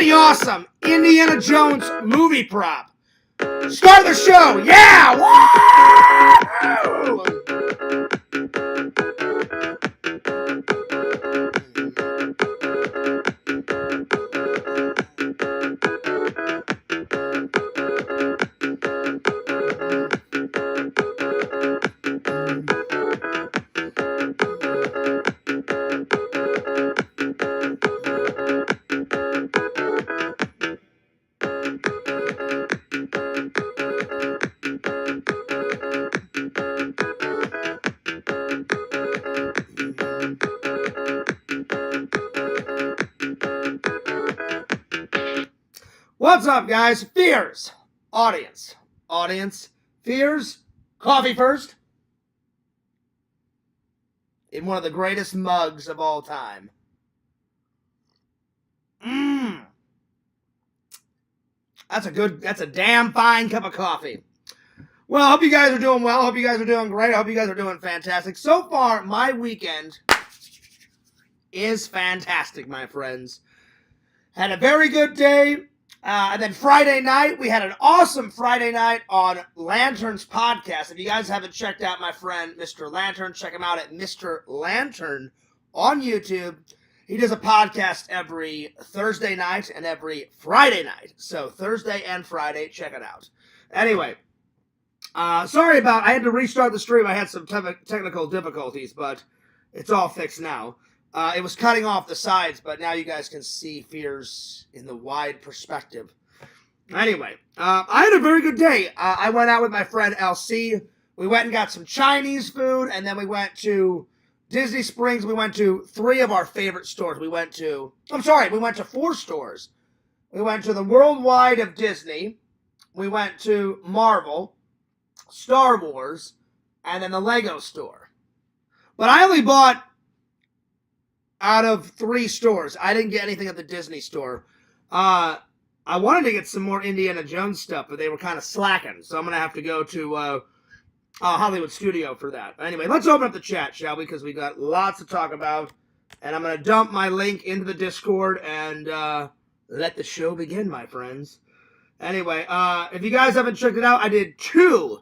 pretty awesome Indiana Jones movie prop. Start the show. Yeah! Woo! What's up, guys? Fears. Audience. Fears. Coffee first. In one of the greatest mugs of all time. That's a damn fine cup of coffee. Well, I hope you guys are doing well. I hope you guys are doing great. I hope you guys are doing fantastic. So far, my weekend is fantastic, my friends. Had a very good day. And then Friday night, we had an awesome Friday night on Lantern's podcast. If you guys haven't checked out my friend, Mr. Lantern, check him out at Mr. Lantern on YouTube. He does a podcast every Thursday night and every Friday night. So Thursday and Friday, check it out. Anyway, I had to restart the stream. I had some technical difficulties, but it's all fixed now. It was cutting off the sides, but now you guys can see Fears in the wide perspective. Anyway, I had a very good day. I went out with my friend LC. We went and got some Chinese food, and then we went to Disney Springs. We went to 3 of our favorite stores. We went to 4 stores. We went to the Worldwide of Disney. We went to Marvel, Star Wars, and then the Lego store. But I only bought out of 3 stores. I didn't get anything at the Disney store. I wanted to get some more Indiana Jones stuff, but they were kind of slacking. So I'm going to have to go to Hollywood Studio for that. Anyway, let's open up the chat, shall we? Because we got lots to talk about. And I'm going to dump my link into the Discord and let the show begin, my friends. Anyway, if you guys haven't checked it out, I did two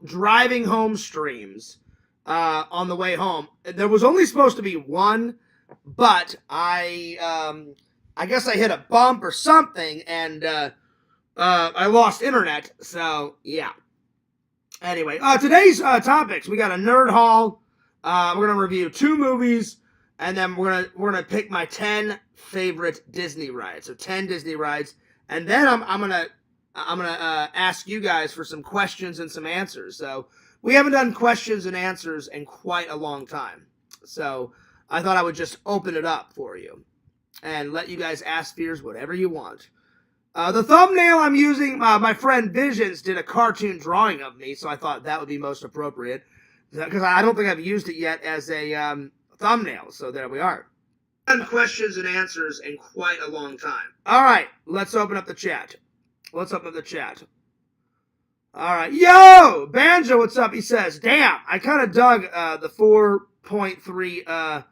driving home streams on the way home. There was only supposed to be 1, but I guess I hit a bump or something, and I lost internet. So yeah. Anyway, today's topics: we got a nerd haul. We're gonna review 2 movies, and then we're gonna pick my 10 favorite Disney rides. So 10 Disney rides, and then I'm gonna ask you guys for some questions and some answers. So we haven't done questions and answers in quite a long time. So I thought I would just open it up for you and let you guys ask Fears whatever you want. The thumbnail I'm using, my friend Visions did a cartoon drawing of me, so I thought that would be most appropriate. Because I don't think I've used it yet as a thumbnail, so there we are. Done questions and answers in quite a long time. All right, let's open up the chat. All right. Yo! Banjo, what's up? He says, damn, I kind of dug the 4.3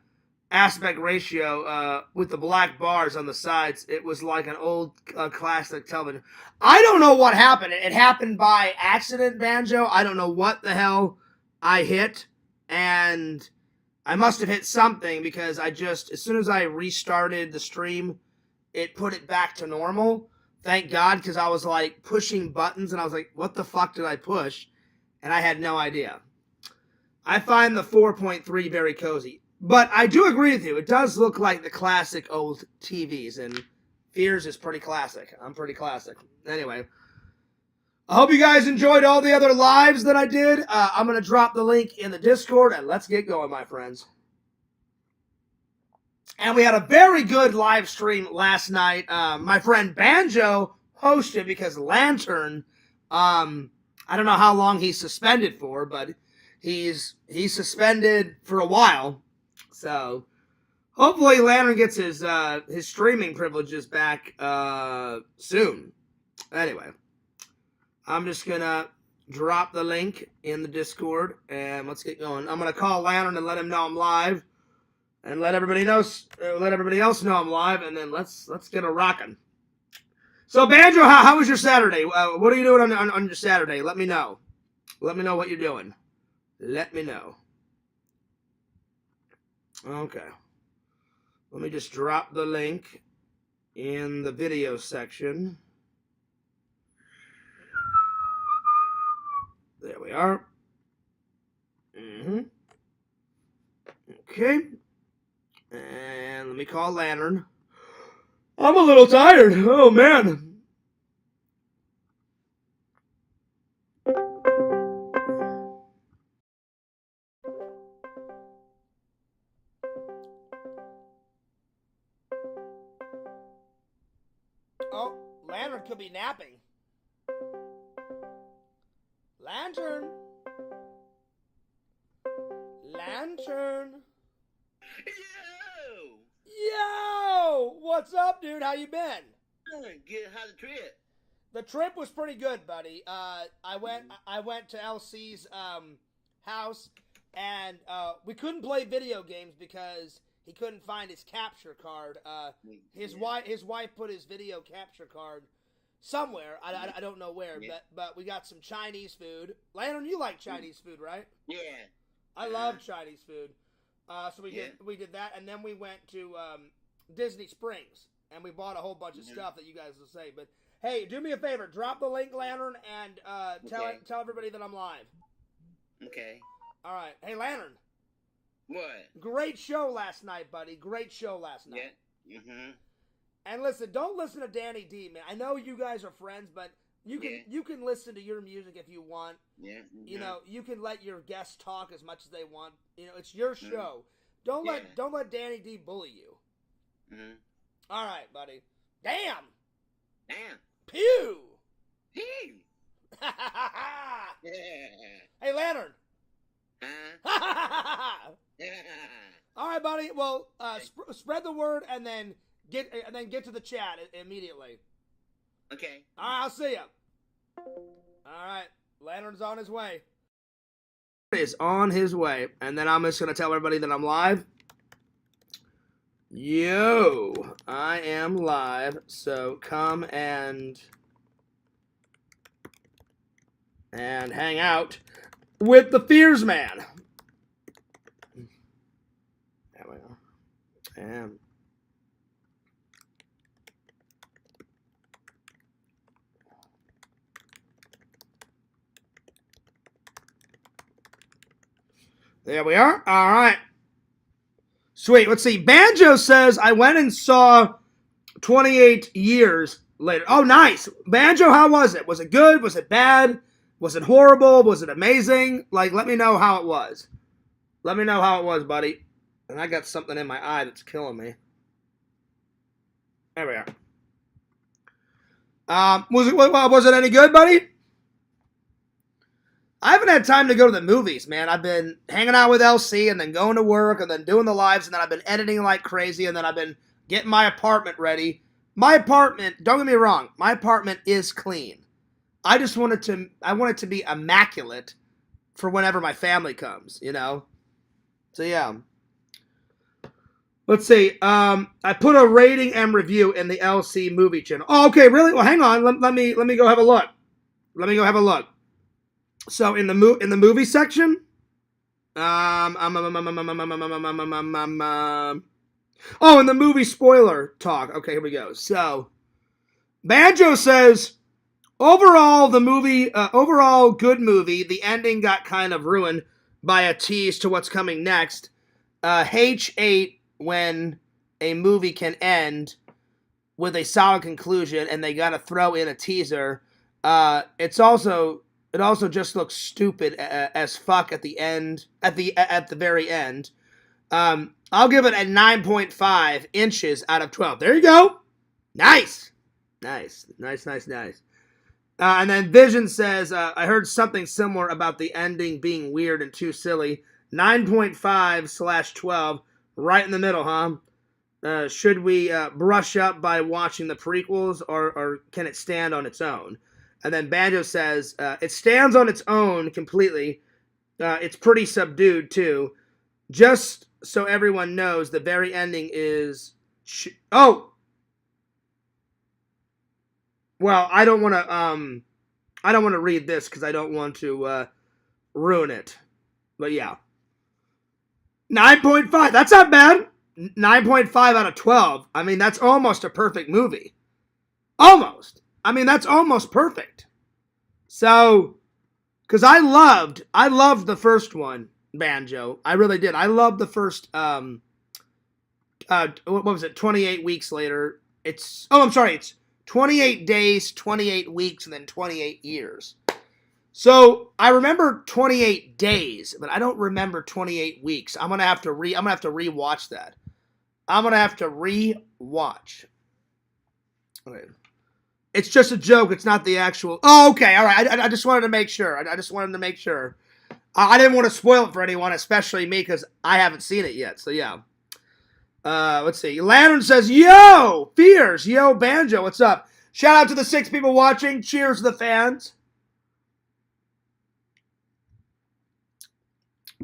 aspect ratio with the black bars on the sides. It was like an old classic television. I don't know what happened. It happened by accident, Banjo. I don't know what the hell I hit. And I must have hit something because as soon as I restarted the stream, it put it back to normal. Thank God, because I was like pushing buttons and I was like, what the fuck did I push? And I had no idea. I find the 4.3 very cozy. But I do agree with you. It does look like the classic old TVs. And Fears is pretty classic. I'm pretty classic. Anyway. I hope you guys enjoyed all the other lives that I did. I'm going to drop the link in the Discord. And let's get going, my friends. And we had a very good live stream last night. My friend Banjo hosted because Lantern, I don't know how long he's suspended for, but he's suspended for a while. So hopefully Lantern gets his streaming privileges back soon. Anyway, I'm just going to drop the link in the Discord and let's get going. I'm going to call Lantern and let him know I'm live. and let everybody else know I'm live, and then let's get a rocking. So Banjo, how was your Saturday? What are you doing on your Saturday? Let me know. Let me know what you're doing. Let me know. Okay. Let me just drop the link in the video section. There we are. Okay. And let me call Lantern. I'm a little tired. Oh, man. Oh, Lantern could be napping. Lantern. Lantern. Yo! What's up, dude? How you been? Good. How's the trip? The trip was pretty good, buddy. I went to LC's house, and we couldn't play video games because he couldn't find his capture card. His wife put his video capture card somewhere. I don't know where, but we got some Chinese food. Landon, you like Chinese food, right? Yeah. I love Chinese food. So we did that, and then we went to Disney Springs, and we bought a whole bunch of stuff that you guys will say. But hey, do me a favor, drop the link, Lantern, and tell everybody that I'm live. Okay. All right. Hey, Lantern. What? Great show last night, buddy. Great show last night. Yeah. And listen, don't listen to Danny D, man. I know you guys are friends, but you can listen to your music if you want. Yeah. You know, you can let your guests talk as much as they want. You know, it's your show. Don't let Danny D bully you. All right, buddy. Damn. Pew. Hey, Lantern. All right, buddy. Well, spread the word and then get to the chat immediately. Okay. All right, I'll see ya. All right, Lantern's on his way. Is on his way, and then I'm just gonna tell everybody that I'm live. Yo, I am live, so come and hang out with the Fears Man. There we go. And there we are. All right. Sweet. Let's see. Banjo says, I went and saw 28 Years Later. Oh, nice. Banjo, how was it? Was it good? Was it bad? Was it horrible? Was it amazing? Like, let me know how it was. Let me know how it was, buddy. And I got something in my eye that's killing me. There we are. Was it any good, buddy? I haven't had time to go to the movies, man. I've been hanging out with LC and then going to work and then doing the lives and then I've been editing like crazy and then I've been getting my apartment ready. My apartment, don't get me wrong, my apartment is clean. I want it to be immaculate for whenever my family comes, you know? So yeah. Let's see. I put a rating and review in the LC movie channel. Oh, okay, really? Well, hang on. Let me go have a look. Let me go have a look. So in the movie section, in the movie spoiler talk. Okay, here we go. So Banjo says, overall good movie. The ending got kind of ruined by a tease to what's coming next. H8 when a movie can end with a solid conclusion and they got to throw in a teaser. It also just looks stupid as fuck at the end, at the very end. I'll give it a 9.5 inches out of 12. There you go. Nice. And then Vision says, I heard something similar about the ending being weird and too silly. 9.5/12, right in the middle, huh? Should we brush up by watching the prequels, or can it stand on its own? And then Banjo says, it stands on its own completely. It's pretty subdued, too. Just so everyone knows, the very ending is... Oh! Well, I don't want to read this because I don't want to ruin it. But yeah. 9.5. That's not bad. 9.5 out of 12. I mean, that's almost a perfect movie. Almost. I mean, that's almost perfect. So, because I loved the first one, Banjo. I really did. I loved the first, what was it, 28 weeks later. I'm sorry, it's 28 days, 28 weeks, and then 28 years. So, I remember 28 days, but I don't remember 28 weeks. I'm going to have to rewatch that. I'm going to have to rewatch. Okay. It's just a joke. It's not the actual... Oh, okay. All right. I just wanted to make sure. I just wanted to make sure. I didn't want to spoil it for anyone, especially me, because I haven't seen it yet. So, yeah. Let's see. Lantern says, yo, Fears. Yo, Banjo. What's up? Shout out to the 6 people watching. Cheers to the fans.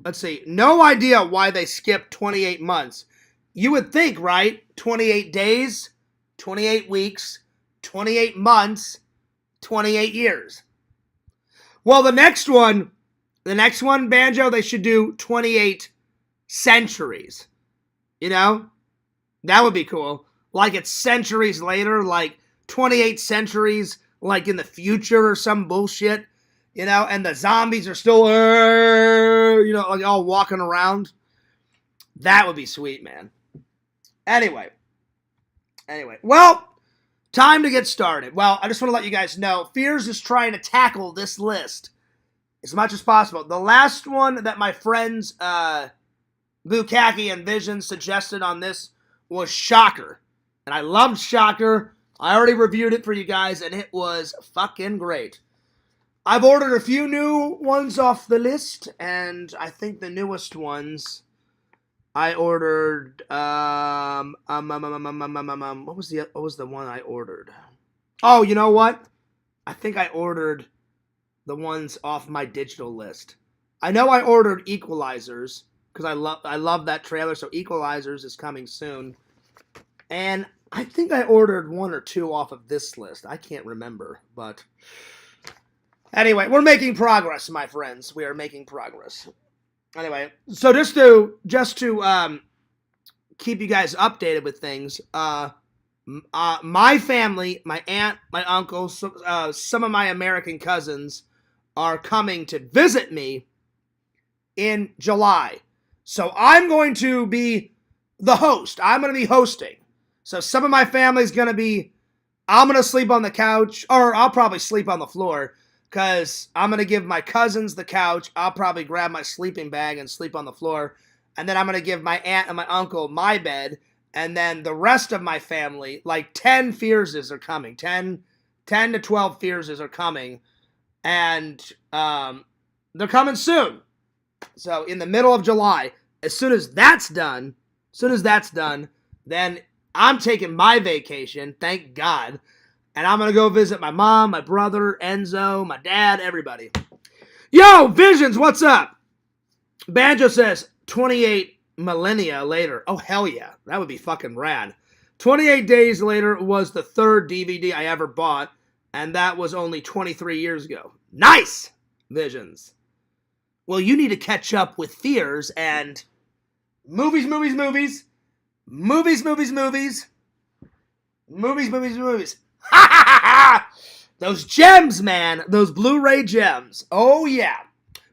Let's see. No idea why they skipped 28 months. You would think, right? 28 days, 28 weeks, 28 months, 28 years. Well, the next one, Banjo, they should do 28 centuries. You know? That would be cool. Like it's centuries later, like 28 centuries, like in the future or some bullshit. You know, and the zombies are still, like all walking around. That would be sweet, man. Anyway. Well, time to get started. Well, I just want to let you guys know, Fears is trying to tackle this list as much as possible. The last one that my friends, Bukaki and Vision suggested on this was Shocker. And I loved Shocker. I already reviewed it for you guys, and it was fucking great. I've ordered a few new ones off the list, and I think the newest ones I ordered. What was the one I ordered? Oh, you know what? I think I ordered the ones off my digital list. I know I ordered Equalizers because I love that trailer. So Equalizers is coming soon, and I think I ordered 1 or 2 off of this list. I can't remember, but. Anyway, we're making progress, my friends. We are making progress. Anyway, so just to keep you guys updated with things, my family, my aunt, my uncle, some of my American cousins are coming to visit me in July. So I'm going to be the host. I'm going to be hosting. So some of my family's going to be, I'm going to sleep on the couch, or I'll probably sleep on the floor. Because I'm going to give my cousins the couch. I'll probably grab my sleeping bag and sleep on the floor. And then I'm going to give my aunt and my uncle my bed. And then the rest of my family, like 10 Fearses are coming. 10 to 12 Fearses are coming. And they're coming soon. So in the middle of July, as soon as that's done, then I'm taking my vacation. Thank God. And I'm going to go visit my mom, my brother, Enzo, my dad, everybody. Yo, Visions, what's up? Banjo says 28 millennia later. Oh, hell yeah. That would be fucking rad. 28 days later was the 3rd DVD I ever bought, and that was only 23 years ago. Nice, Visions. Well, you need to catch up with Fears and movies. Those gems, man. Those Blu-ray gems. Oh, yeah.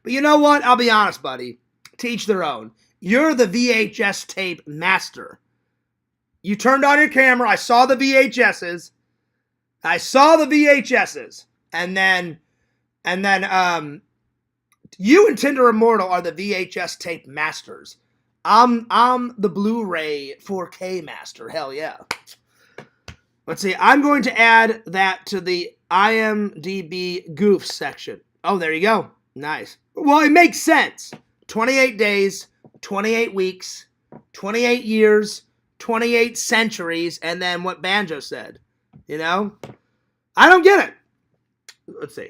But you know what? I'll be honest, buddy. To each their own. You're the VHS tape master. You turned on your camera. I saw the VHSs. And then, you and Tinder Immortal are the VHS tape masters. I'm the Blu-ray 4K master. Hell yeah. Let's see. I'm going to add that to the IMDb Goofs section. Oh, there you go. Nice. Well, it makes sense. 28 days, 28 weeks, 28 years, 28 centuries, and then what Banjo said. You know? I don't get it. Let's see.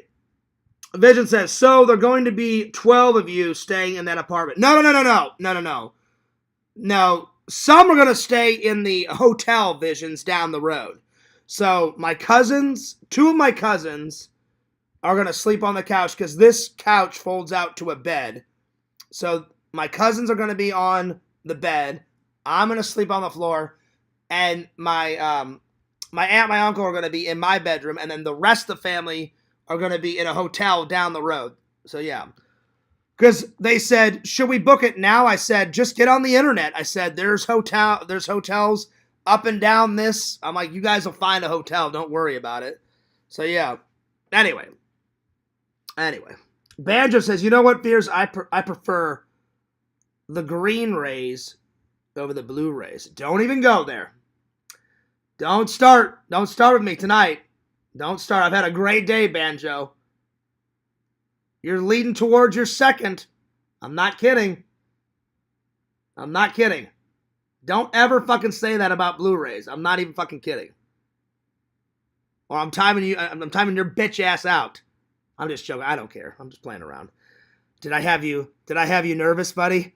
Vision says, so there are going to be 12 of you staying in that apartment. No. No, some are going to stay in the hotel Visions down the road. So my cousins, two of my cousins, are going to sleep on the couch because this couch folds out to a bed. So my cousins are going to be on the bed. I'm going to sleep on the floor. And my my aunt, my uncle are going to be in my bedroom. And then the rest of the family are going to be in a hotel down the road. So yeah. Because they said, should we book it now? I said, just get on the internet. I said, there's hotels up and down this. I'm like, you guys will find a hotel. Don't worry about it. So yeah. Anyway. Banjo says, you know what, Fears? I prefer the green rays over the blue rays. Don't even go there. Don't start. Don't start with me tonight. Don't start. I've had a great day, Banjo. You're leading towards your second. I'm not kidding. I'm not kidding. Don't ever fucking say that about Blu-rays. I'm not even fucking kidding. Or I'm timing your bitch ass out. I'm just joking. I don't care. I'm just playing around. Did I have you nervous, buddy?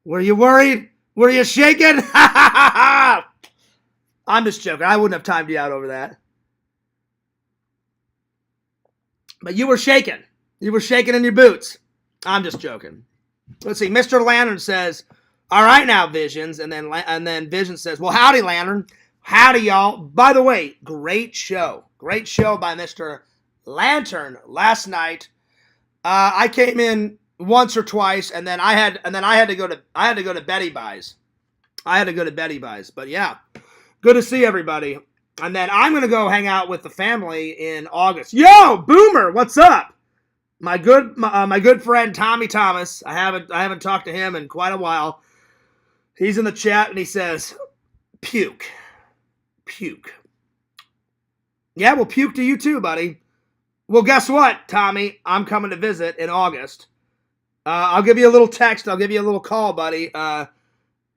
Were you worried? Were you shaking? I'm just joking. I wouldn't have timed you out over that. But you were shaking. You were shaking in your boots. I'm just joking. Let's see. Mr. Lantern says, all right now, Visions. And then Vision says, well, howdy, Lantern. Howdy, y'all. By the way, great show. Great show by Mr. Lantern last night. I came in once or twice, and then I had to go to Betty Buys. But yeah, good to see everybody. And then I'm gonna go hang out with the family in August. Yo, Boomer, what's up? My good friend Tommy Thomas. I haven't talked to him in quite a while. He's in the chat and he says, puke. Yeah, well, puke to you too, buddy. Well, guess what, Tommy? I'm coming to visit in August. I'll give you a little text. I'll give you a little call, buddy, and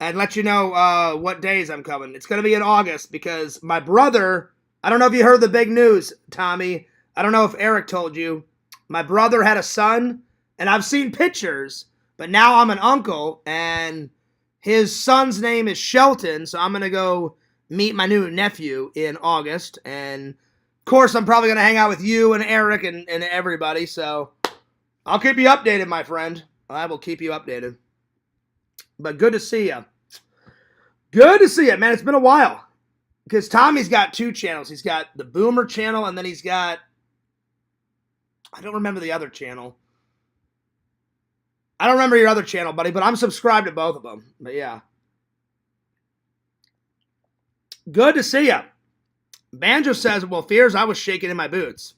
let you know what days I'm coming. It's going to be in August because my brother, I don't know if you heard the big news, Tommy. I don't know if Eric told you. My brother had a son, and I've seen pictures, but now I'm an uncle, and his son's name is Shelton, so I'm going to go meet my new nephew in August, and of course, I'm probably going to hang out with you and Eric and everybody, so I'll keep you updated, my friend. I will keep you updated. But good to see you. Good to see you, man. It's been a while. Because Tommy's got two channels. He's got the Boomer channel, and then he's got, I don't remember the other channel. I don't remember your other channel, buddy, but I'm subscribed to both of them. But yeah. Good to see you. Banjo says, well, Fears, I was shaking in my boots.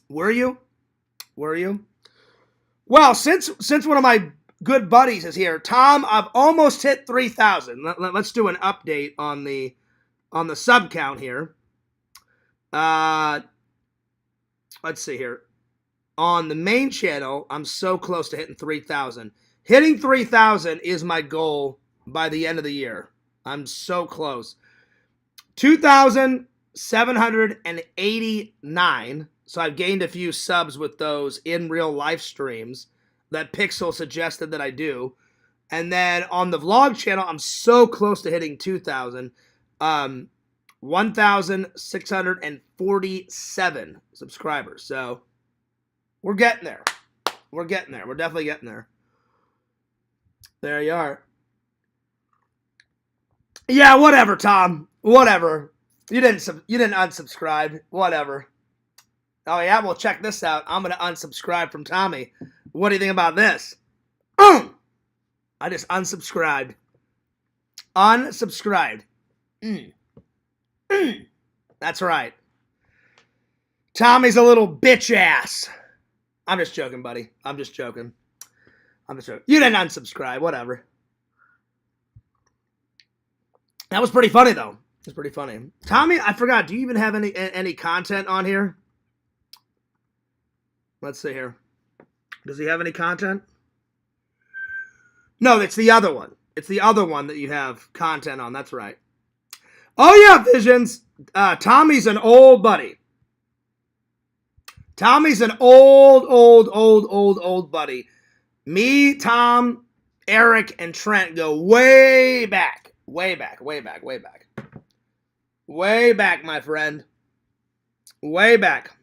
Were you? Well, since one of my good buddies is here, Tom, I've almost hit 3,000. Let's do an update on the sub count here. Let's see here. On the main channel, I'm so close to hitting 3,000. Hitting 3,000 is my goal by the end of the year. I'm so close. 2,789. So I've gained a few subs with those in real live streams that Pixel suggested that I do. And then on the vlog channel, I'm so close to hitting 2,000. 1,647 subscribers. So we're getting there. We're definitely getting there. There you are. Yeah, whatever, Tom. Whatever. You didn't unsubscribe. Whatever. Oh yeah, well check this out. I'm gonna unsubscribe from Tommy. What do you think about this? I just unsubscribed. Unsubscribed. That's right. Tommy's a little bitch ass. I'm just joking, buddy. I'm just joking. You didn't unsubscribe. Whatever. That was pretty funny, though. It's pretty funny. Tommy, I forgot. Do you even have any content on here? Let's see here. Does he have any content? No, it's the other one. It's the other one that you have content on. That's right. Oh, yeah, Visions. Tommy's an old buddy. Tommy's an old buddy. Me, Tom, Eric and Trent go way back. Way back, way back, way back. Way back, my friend. Way back.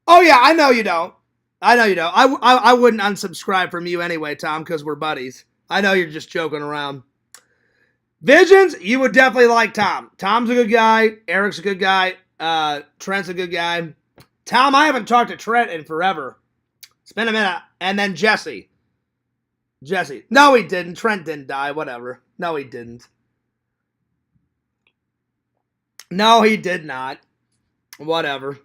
Oh, yeah, I know you don't. I know you don't. I wouldn't unsubscribe from you anyway, Tom, because we're buddies. I know you're just joking around. Visions, you would definitely like Tom. Tom's a good guy. Eric's a good guy. Trent's a good guy. Tom, I haven't talked to Trent in forever. It's been a minute. And then Jesse. Jesse. No, he didn't. Trent didn't die. Whatever. No, he didn't. No, he did not. Whatever.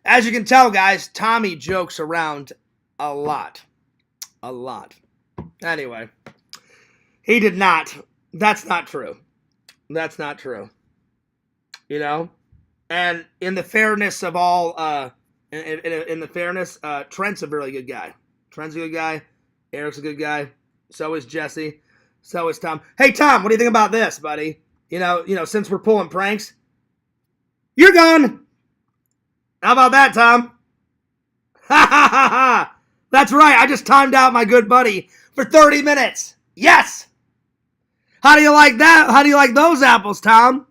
As you can tell, guys, Tommy jokes around a lot. A lot. Anyway. He did not. That's not true. That's not true. You know? And in the fairness of all, in the fairness, Trent's a really good guy. Trent's a good guy. Eric's a good guy. So is Jesse. So is Tom. Hey, Tom, what do you think about this, buddy? You know, since we're pulling pranks, you're gone. How about that, Tom? Ha ha ha ha. That's right. I just timed out my good buddy for 30 minutes. Yes. How do you like that? How do you like those apples, Tom?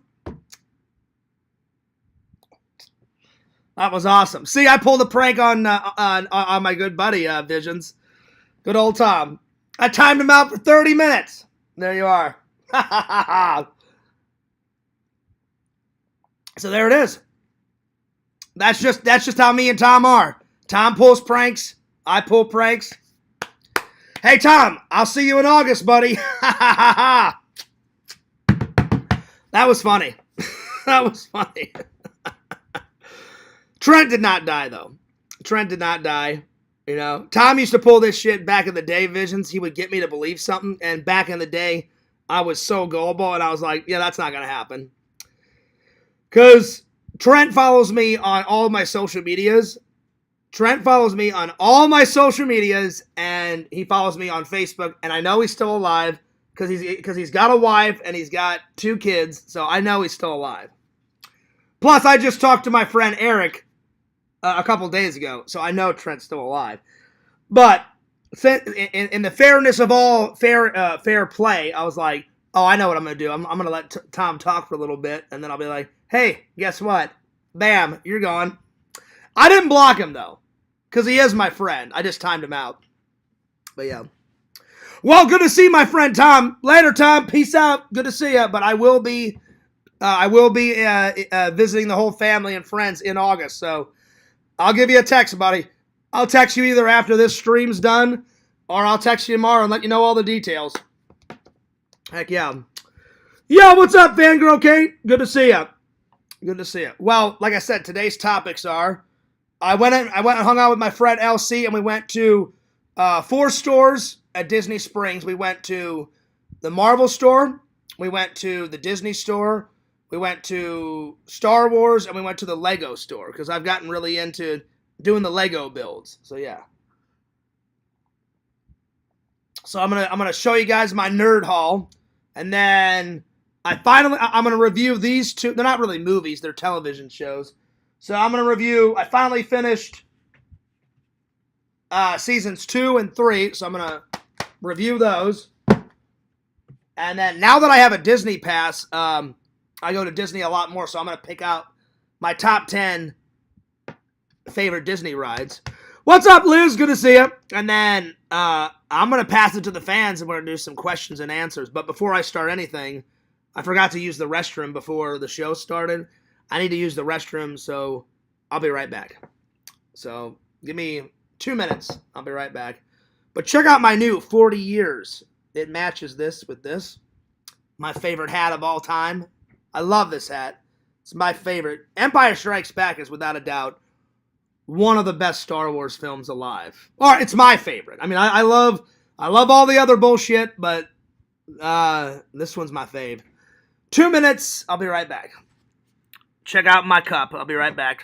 That was awesome. See, I pulled a prank on my good buddy, Visions. Good old Tom. I timed him out for 30 minutes. There you are. So there it is. That's just how me and Tom are. Tom pulls pranks. I pull pranks. Hey, Tom, I'll see you in August, buddy. That was funny. That was funny. Trent did not die, though. Trent did not die. You know, Tom used to pull this shit back in the day, Visions. He would get me to believe something. And back in the day, I was so gullible. And I was like, yeah, that's not going to happen. Because Trent follows me on all of my social medias. Trent follows me on all my social medias. And he follows me on Facebook. And I know he's still alive. Because he's got a wife and he's got 2 kids. So I know he's still alive. Plus, I just talked to my friend Eric a couple days ago, so I know Trent's still alive. But in the fairness of all fair play, I was like, oh, I know what I'm going to do. I'm going to let Tom talk for a little bit, and then I'll be like, hey, guess what? Bam, you're gone. I didn't block him, though, because he is my friend. I just timed him out. But, yeah. Well, good to see my friend Tom. Later, Tom. Peace out. Good to see you. But I will be visiting the whole family and friends in August, so I'll give you a text, buddy. I'll text you either after this stream's done, or I'll text you tomorrow and let you know all the details. Heck yeah. Yo, what's up, Fangirl Kate? Good to see you. Good to see you. Well, like I said, today's topics are, I went and hung out with my friend LC, and we went to 4 stores at Disney Springs. We went to the Marvel store, we went to the Disney store, we went to Star Wars, and we went to the Lego store, because I've gotten really into doing the Lego builds. So, yeah. So, I'm gonna show you guys my nerd haul, and then I'm gonna review these 2. They're not really movies, they're television shows. So, I'm gonna review, I finally finished seasons 2 and 3, so I'm gonna review those. And then, now that I have a Disney pass, I go to Disney a lot more, so I'm going to pick out my top 10 favorite Disney rides. What's up, Liz? Good to see you. And then I'm going to pass it to the fans, and we're going to do some questions and answers. But before I start anything, I forgot to use the restroom before the show started. I need to use the restroom, so I'll be right back. So give me 2 minutes. I'll be right back. But check out my new 40 years. It matches this with this. My favorite hat of all time. I love this hat. It's my favorite. Empire Strikes Back is without a doubt one of the best Star Wars films alive. Or it's my favorite. I mean, I love all the other bullshit, but this one's my fave. 2 minutes. I'll be right back. Check out my cup. I'll be right back.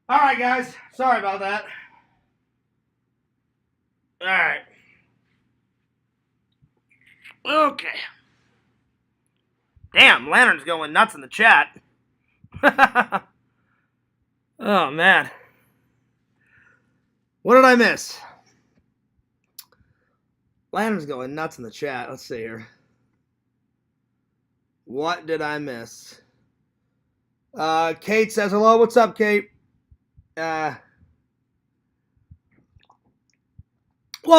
All right, guys. Sorry about that. All right. Okay. Damn, Lantern's going nuts in the chat. Oh, man. What did I miss? Lantern's going nuts in the chat. Let's see here. What did I miss? Kate says hello. What's up, Kate? Well,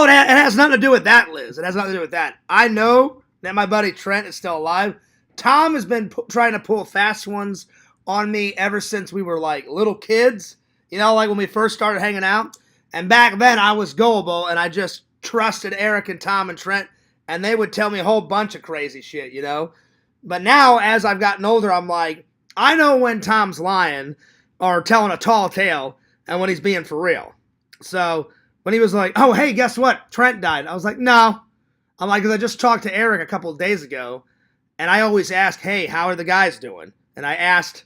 it has nothing to do with that, Liz. It has nothing to do with that. I know that my buddy Trent is still alive. Tom has been trying to pull fast ones on me ever since we were like little kids. You know, like when we first started hanging out. And back then I was gullible and I just trusted Eric and Tom and Trent. And they would tell me a whole bunch of crazy shit, you know. But now, as I've gotten older, I'm like, I know when Tom's lying or telling a tall tale and when he's being for real. So when he was like, oh, hey, guess what? Trent died. I was like, no. I'm like, because I just talked to Eric a couple of days ago, and I always ask, hey, how are the guys doing? And I asked,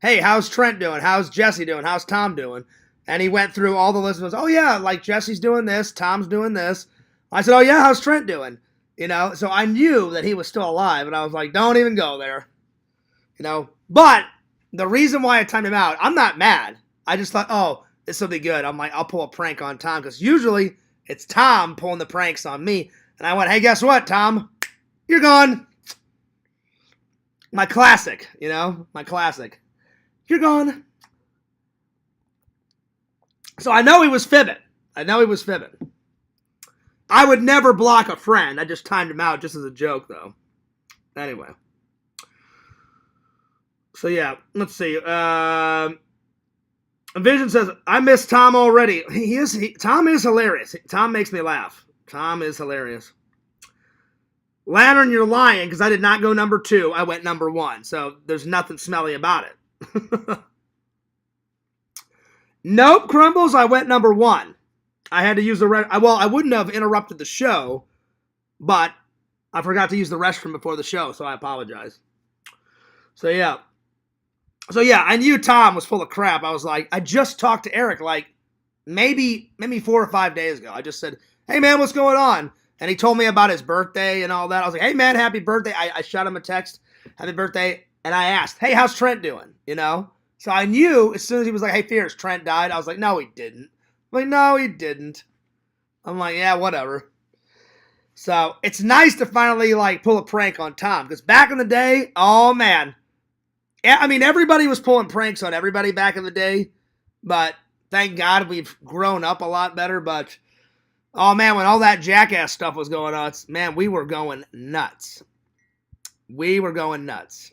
hey, how's Trent doing? How's Jesse doing? How's Tom doing? And he went through all the list and was, oh, yeah, like Jesse's doing this, Tom's doing this. I said, oh, yeah, how's Trent doing? You know, so I knew that he was still alive, and I was like, don't even go there. You know, but the reason why I timed him out, I'm not mad. I just thought, oh, this will be good. I'm like, I'll pull a prank on Tom, because usually it's Tom pulling the pranks on me. And I went, hey, guess what, Tom? You're gone. My classic, you know, my classic. You're gone. So I know he was fibbing. I would never block a friend. I just timed him out just as a joke, though. Anyway. So, yeah. Let's see. Vision says, I miss Tom already. Tom is hilarious. Tom makes me laugh. Tom is hilarious. Lantern, you're lying, because I did not go number 2. I went number 1. So, there's nothing smelly about it. Nope, Crumbles, I went number 1. I had to use the well, I wouldn't have interrupted the show, but I forgot to use the restroom before the show, so I apologize. So yeah, I knew Tom was full of crap. I was like, I just talked to Eric like maybe 4 or 5 days ago. I just said, hey man, what's going on? And he told me about his birthday and all that. I was like, hey man, happy birthday. I shot him a text, happy birthday, and I asked, hey, how's Trent doing? You know? So I knew as soon as he was like, hey Fierce, Trent died. I was like, no, he didn't. I'm like, no, he didn't. I'm like, yeah, whatever. So it's nice to finally like pull a prank on Tom, because back in the day, oh man, I mean everybody was pulling pranks on everybody back in the day, but thank God we've grown up a lot better. But oh man, when all that jackass stuff was going on, man, we were going nuts. We were going nuts.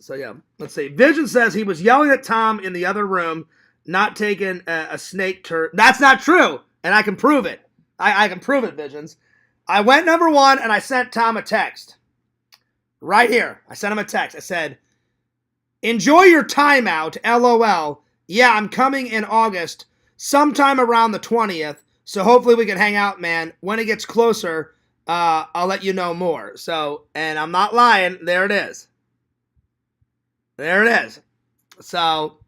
So yeah, let's see. Vision says he was yelling at Tom in the other room, not taking a snake turn. That's not true, and I can prove it. I can prove it, Visions. I went number 1, and I sent Tom a text. Right here. I sent him a text. I said, enjoy your timeout, LOL. Yeah, I'm coming in August, sometime around the 20th, so hopefully we can hang out, man. When it gets closer, I'll let you know more. So, and I'm not lying. There it is. So,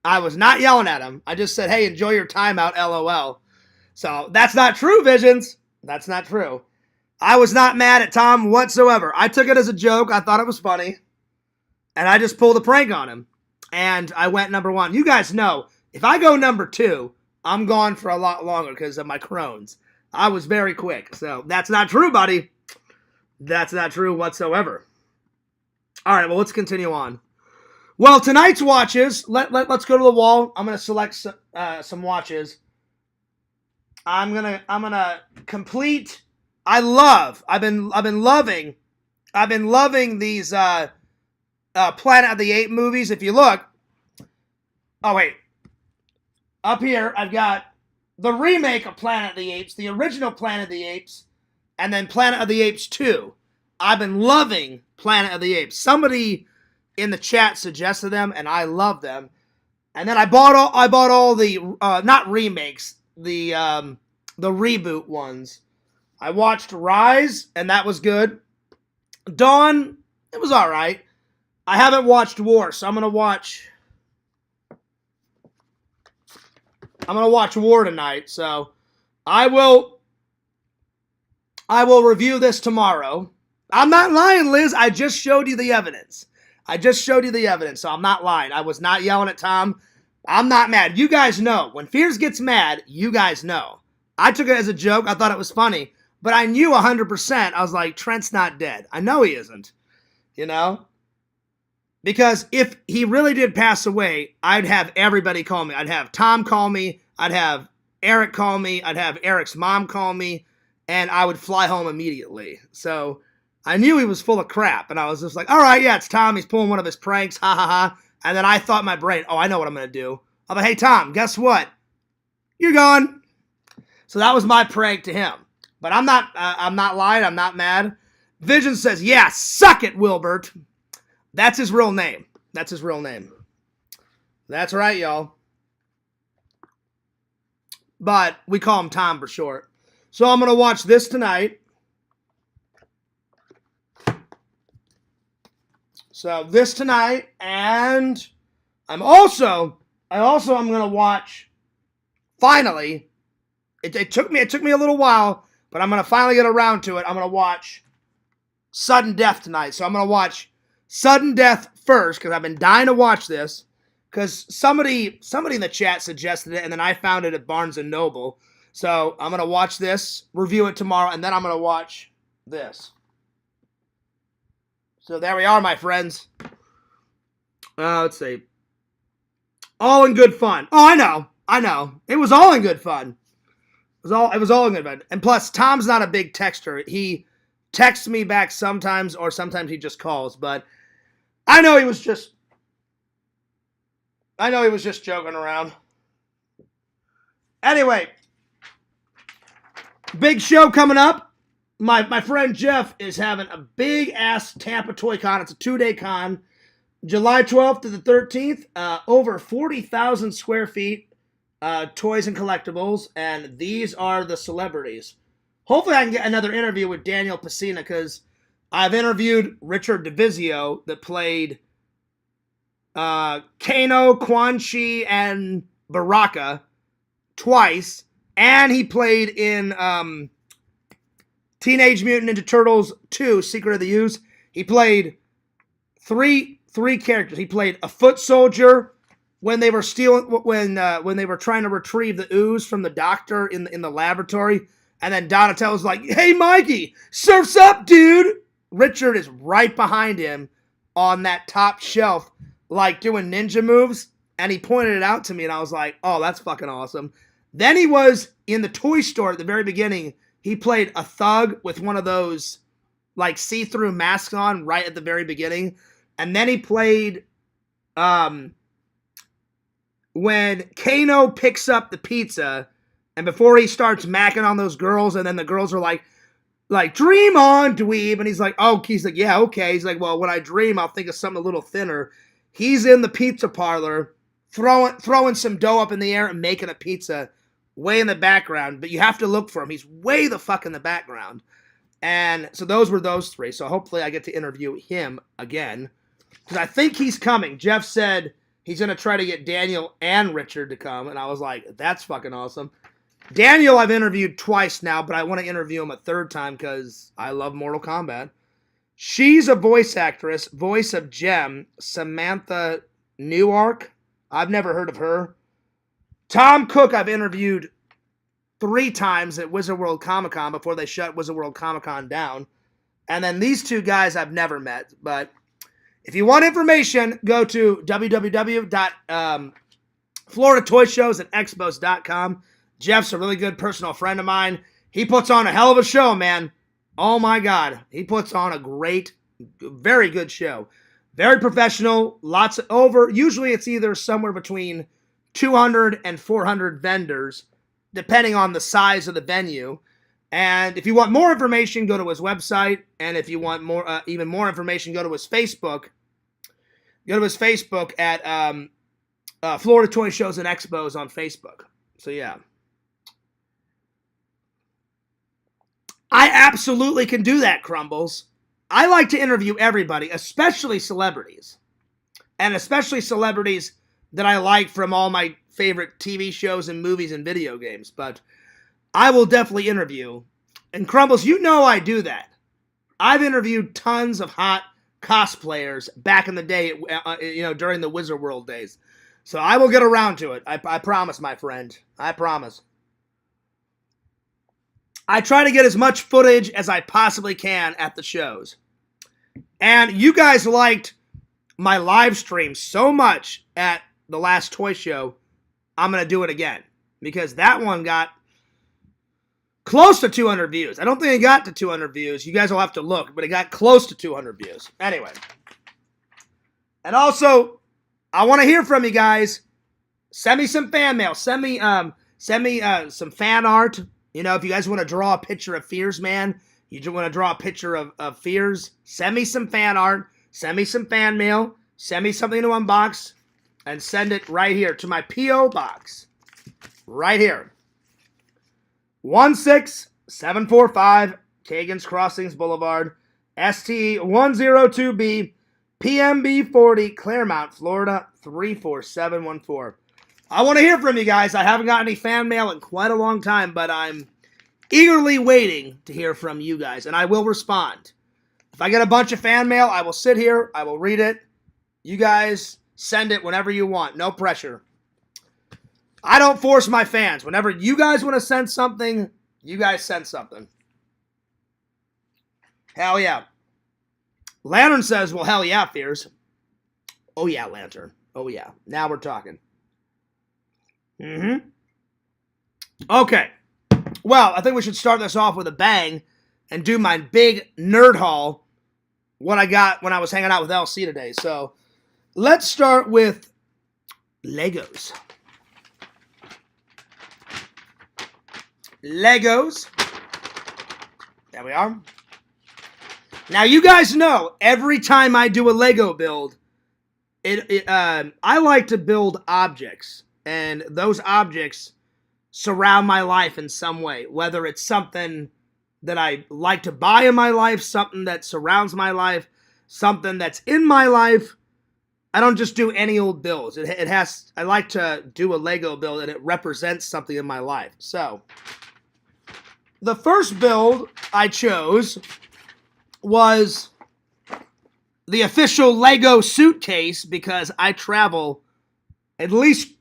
I was not yelling at him. I just said, hey, enjoy your timeout, LOL. So, that's not true, Visions. That's not true. I was not mad at Tom whatsoever. I took it as a joke. I thought it was funny. And I just pulled a prank on him. And I went number 1. You guys know, if I go number 2, I'm gone for a lot longer because of my Crohn's. I was very quick. So, that's not true, buddy. That's not true whatsoever. All right, well, let's continue on. Well, tonight's watches, let's go to the wall. I'm going to select some watches. I'm going to complete. I've been loving these Planet of the Apes movies. If you look, oh wait, up here I've got the remake of Planet of the Apes, the original Planet of the Apes, and then Planet of the Apes 2. I've been loving Planet of the Apes. Somebody in the chat suggested them, and I love them. And then I bought all the not remakes, the reboot ones. I watched Rise, and that was good. Dawn, It was all right. I haven't watched War, so I'm gonna watch War tonight. So I will review this tomorrow. I'm not lying, Liz. I just showed you the evidence. So I'm not lying. I was not yelling at Tom. I'm not mad. You guys know. When Fears gets mad, you guys know. I took it as a joke. I thought it was funny. But I knew 100%. I was like, Trent's not dead. I know he isn't. You know? Because if he really did pass away, I'd have everybody call me. I'd have Tom call me. I'd have Eric call me. I'd have Eric's mom call me. And I would fly home immediately. So I knew he was full of crap. And I was just like, all right, yeah, it's Tom. He's pulling one of his pranks. Ha, ha, ha. And then I thought in my brain, oh, I know what I'm going to do. I'm like, hey, Tom, guess what? You're gone. So that was my prank to him. But I'm not lying. I'm not mad. Vision says, yeah, suck it, Wilbert. That's his real name. That's right, y'all. But we call him Tom for short. So I'm going to watch this tonight. And I'm also going to watch, finally, it took me a little while, but I'm going to finally get around to it. I'm going to watch Sudden Death tonight. So I'm going to watch Sudden Death first, because I've been dying to watch this, because somebody in the chat suggested it, and then I found it at Barnes & Noble. So I'm going to watch this, review it tomorrow, and then I'm going to watch this. So there we are, my friends. Let's see. All in good fun. Oh, I know. It was all in good fun. It was all in good fun. And plus, Tom's not a big texter. He texts me back sometimes, or sometimes he just calls. But I know he was just joking around. Anyway, big show coming up. My friend Jeff is having a big-ass Tampa Toy Con. It's a 2-day con. July 12th to the 13th. Over 40,000 square feet. Toys and collectibles. And these are the celebrities. Hopefully I can get another interview with Daniel Pacina, because I've interviewed Richard DeVizio that played Kano, Quan Chi, and Baraka twice. And he played in Teenage Mutant Ninja Turtles 2, Secret of the Ooze. He played three characters. He played a foot soldier when they were when they were trying to retrieve the ooze from the doctor in the laboratory. And then Donatello's like, "Hey, Mikey, surf's up, dude." Richard is right behind him on that top shelf, like doing ninja moves. And he pointed it out to me, and I was like, "Oh, that's fucking awesome." Then he was in the toy store at the very beginning. He played a thug with one of those like see-through masks on right at the very beginning. And then he played when Kano picks up the pizza, and before he starts macking on those girls, and then the girls are like dream on, dweeb. And he's like, yeah, okay. He's like, well, when I dream, I'll think of something a little thinner. He's in the pizza parlor throwing some dough up in the air and making a pizza way in the background, but you have to look for him. He's way the fuck in the background. And so those were those three. So hopefully I get to interview him again, because I think he's coming. Jeff said he's going to try to get Daniel and Richard to come, and I was like, that's fucking awesome. Daniel I've interviewed twice now, but I want to interview him a third time because I love Mortal Kombat. She's a voice actress, voice of Gem, Samantha Newark. I've never heard of her. Tom Cook I've interviewed 3 times at Wizard World Comic Con before they shut Wizard World Comic Con down. And then these 2 guys I've never met. But if you want information, go to www.floridatoyshowsandexpos.com. Jeff's a really good personal friend of mine. He puts on a hell of a show, man. Oh my God. He puts on a great, very good show. Very professional. Usually it's either somewhere between 200 and 400 vendors, depending on the size of the venue. And if you want more information, go to his website. And if you want even more information, go to his Facebook. Go to his Facebook at Florida Toy Shows and Expos on Facebook. So yeah. I absolutely can do that, Crumbles. I like to interview everybody, especially celebrities. And especially celebrities that I like from all my favorite TV shows and movies and video games. But I will definitely interview. And Crumbles, you know I do that. I've interviewed tons of hot cosplayers back in the day, during the Wizard World days. So I will get around to it. I promise, my friend. I promise. I try to get as much footage as I possibly can at the shows. And you guys liked my live stream so much at the last toy show, I'm going to do it again. Because that one got close to 200 views. I don't think it got to 200 views. You guys will have to look, but it got close to 200 views. Anyway. And also, I want to hear from you guys. Send me some fan mail. Send me some fan art. You know, if you guys want to draw a picture of Fears Man, you just want to draw a picture of Fears, send me some fan art. Send me some fan mail. Send me something to unbox. And send it right here to my P.O. box. Right here. 16745 Kagan's Crossings Boulevard, ST102B, PMB40, Claremont, Florida, 34714. I want to hear from you guys. I haven't got any fan mail in quite a long time, but I'm eagerly waiting to hear from you guys, and I will respond. If I get a bunch of fan mail, I will sit here, I will read it. You guys send it whenever you want. No pressure. I don't force my fans. Whenever you guys want to send something, you guys send something. Hell yeah. Lantern says, well, hell yeah, Fears. Oh yeah, Lantern. Oh yeah. Now we're talking. Okay. Well, I think we should start this off with a bang and do my big nerd haul, what I got when I was hanging out with LC today. So, let's start with Legos. Legos. There we are. Now, you guys know, every time I do a Lego build, I like to build objects. And those objects surround my life in some way. Whether it's something that I like to buy in my life, something that surrounds my life, something that's in my life. I don't just do any old builds. I like to do a Lego build and it represents something in my life. So, the first build I chose was the official Lego suitcase because I travel at least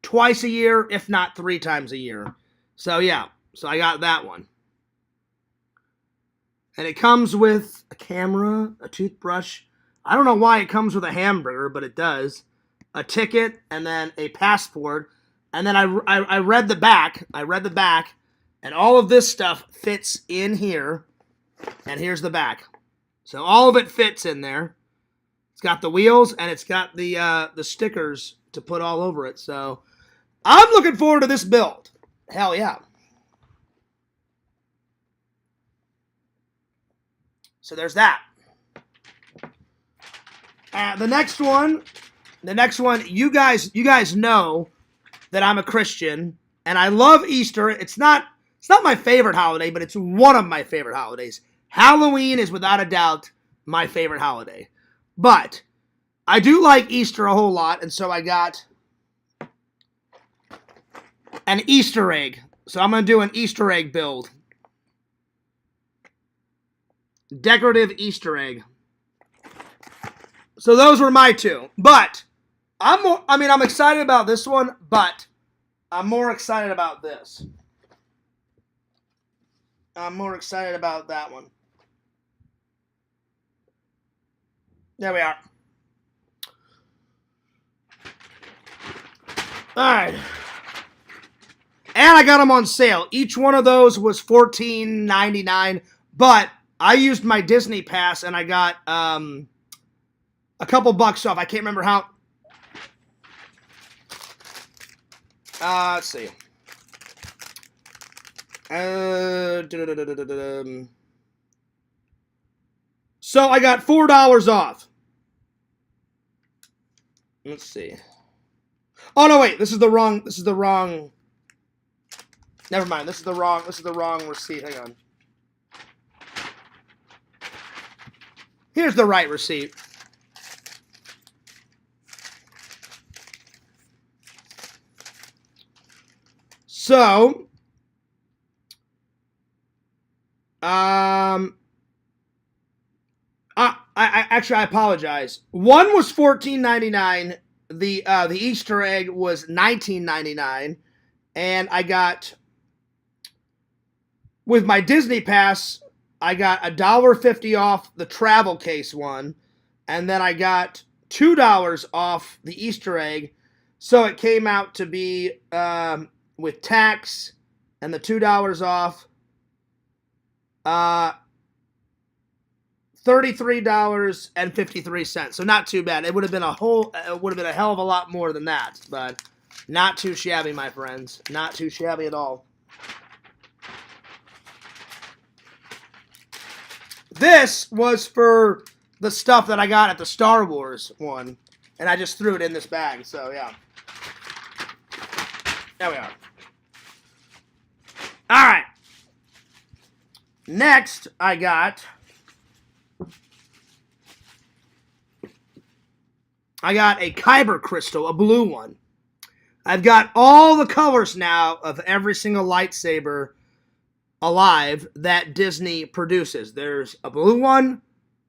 twice a year, if not 3 times a year. So yeah, so I got that one. And it comes with a camera, a toothbrush. I don't know why it comes with a hamburger, but it does. A ticket, and then a passport. And then I read the back. And all of this stuff fits in here. And here's the back. So all of it fits in there. It's got the wheels, and it's got the stickers to put all over it. So I'm looking forward to this build. Hell yeah. So there's that. The next one, you guys know that I'm a Christian, and I love Easter. It's not my favorite holiday, but it's one of my favorite holidays. Halloween is without a doubt my favorite holiday. But I do like Easter a whole lot, and so I got an Easter egg. So I'm going to do an Easter egg build. Decorative Easter egg. So those were my two. But I'm excited about this one, but I'm more excited about this. I'm more excited about that one. There we are. Alright. And I got them on sale. Each one of those was $14.99. But I used my Disney Pass and I got a couple bucks off. I can't remember how. Let's see. So I got $4 off. Let's see. Oh no, wait. This is the wrong. Never mind. This is the wrong receipt. Hang on. Here's the right receipt. So, I actually I apologize. One was $14.99. The Easter egg was $19.99, and I got, with my Disney Pass, I got $1.50 off the travel case one, and then I got $2 off the Easter egg, so it came out to be with tax and the $2 off, $33.53. So not too bad. It would have been a hell of a lot more than that, but not too shabby, my friends. Not too shabby at all. This was for the stuff that I got at the Star Wars one, and I just threw it in this bag. So yeah, there we are. All right. Next, I got a Kyber crystal, a blue one. I've got all the colors now of every single lightsaber alive that Disney produces. There's a blue one,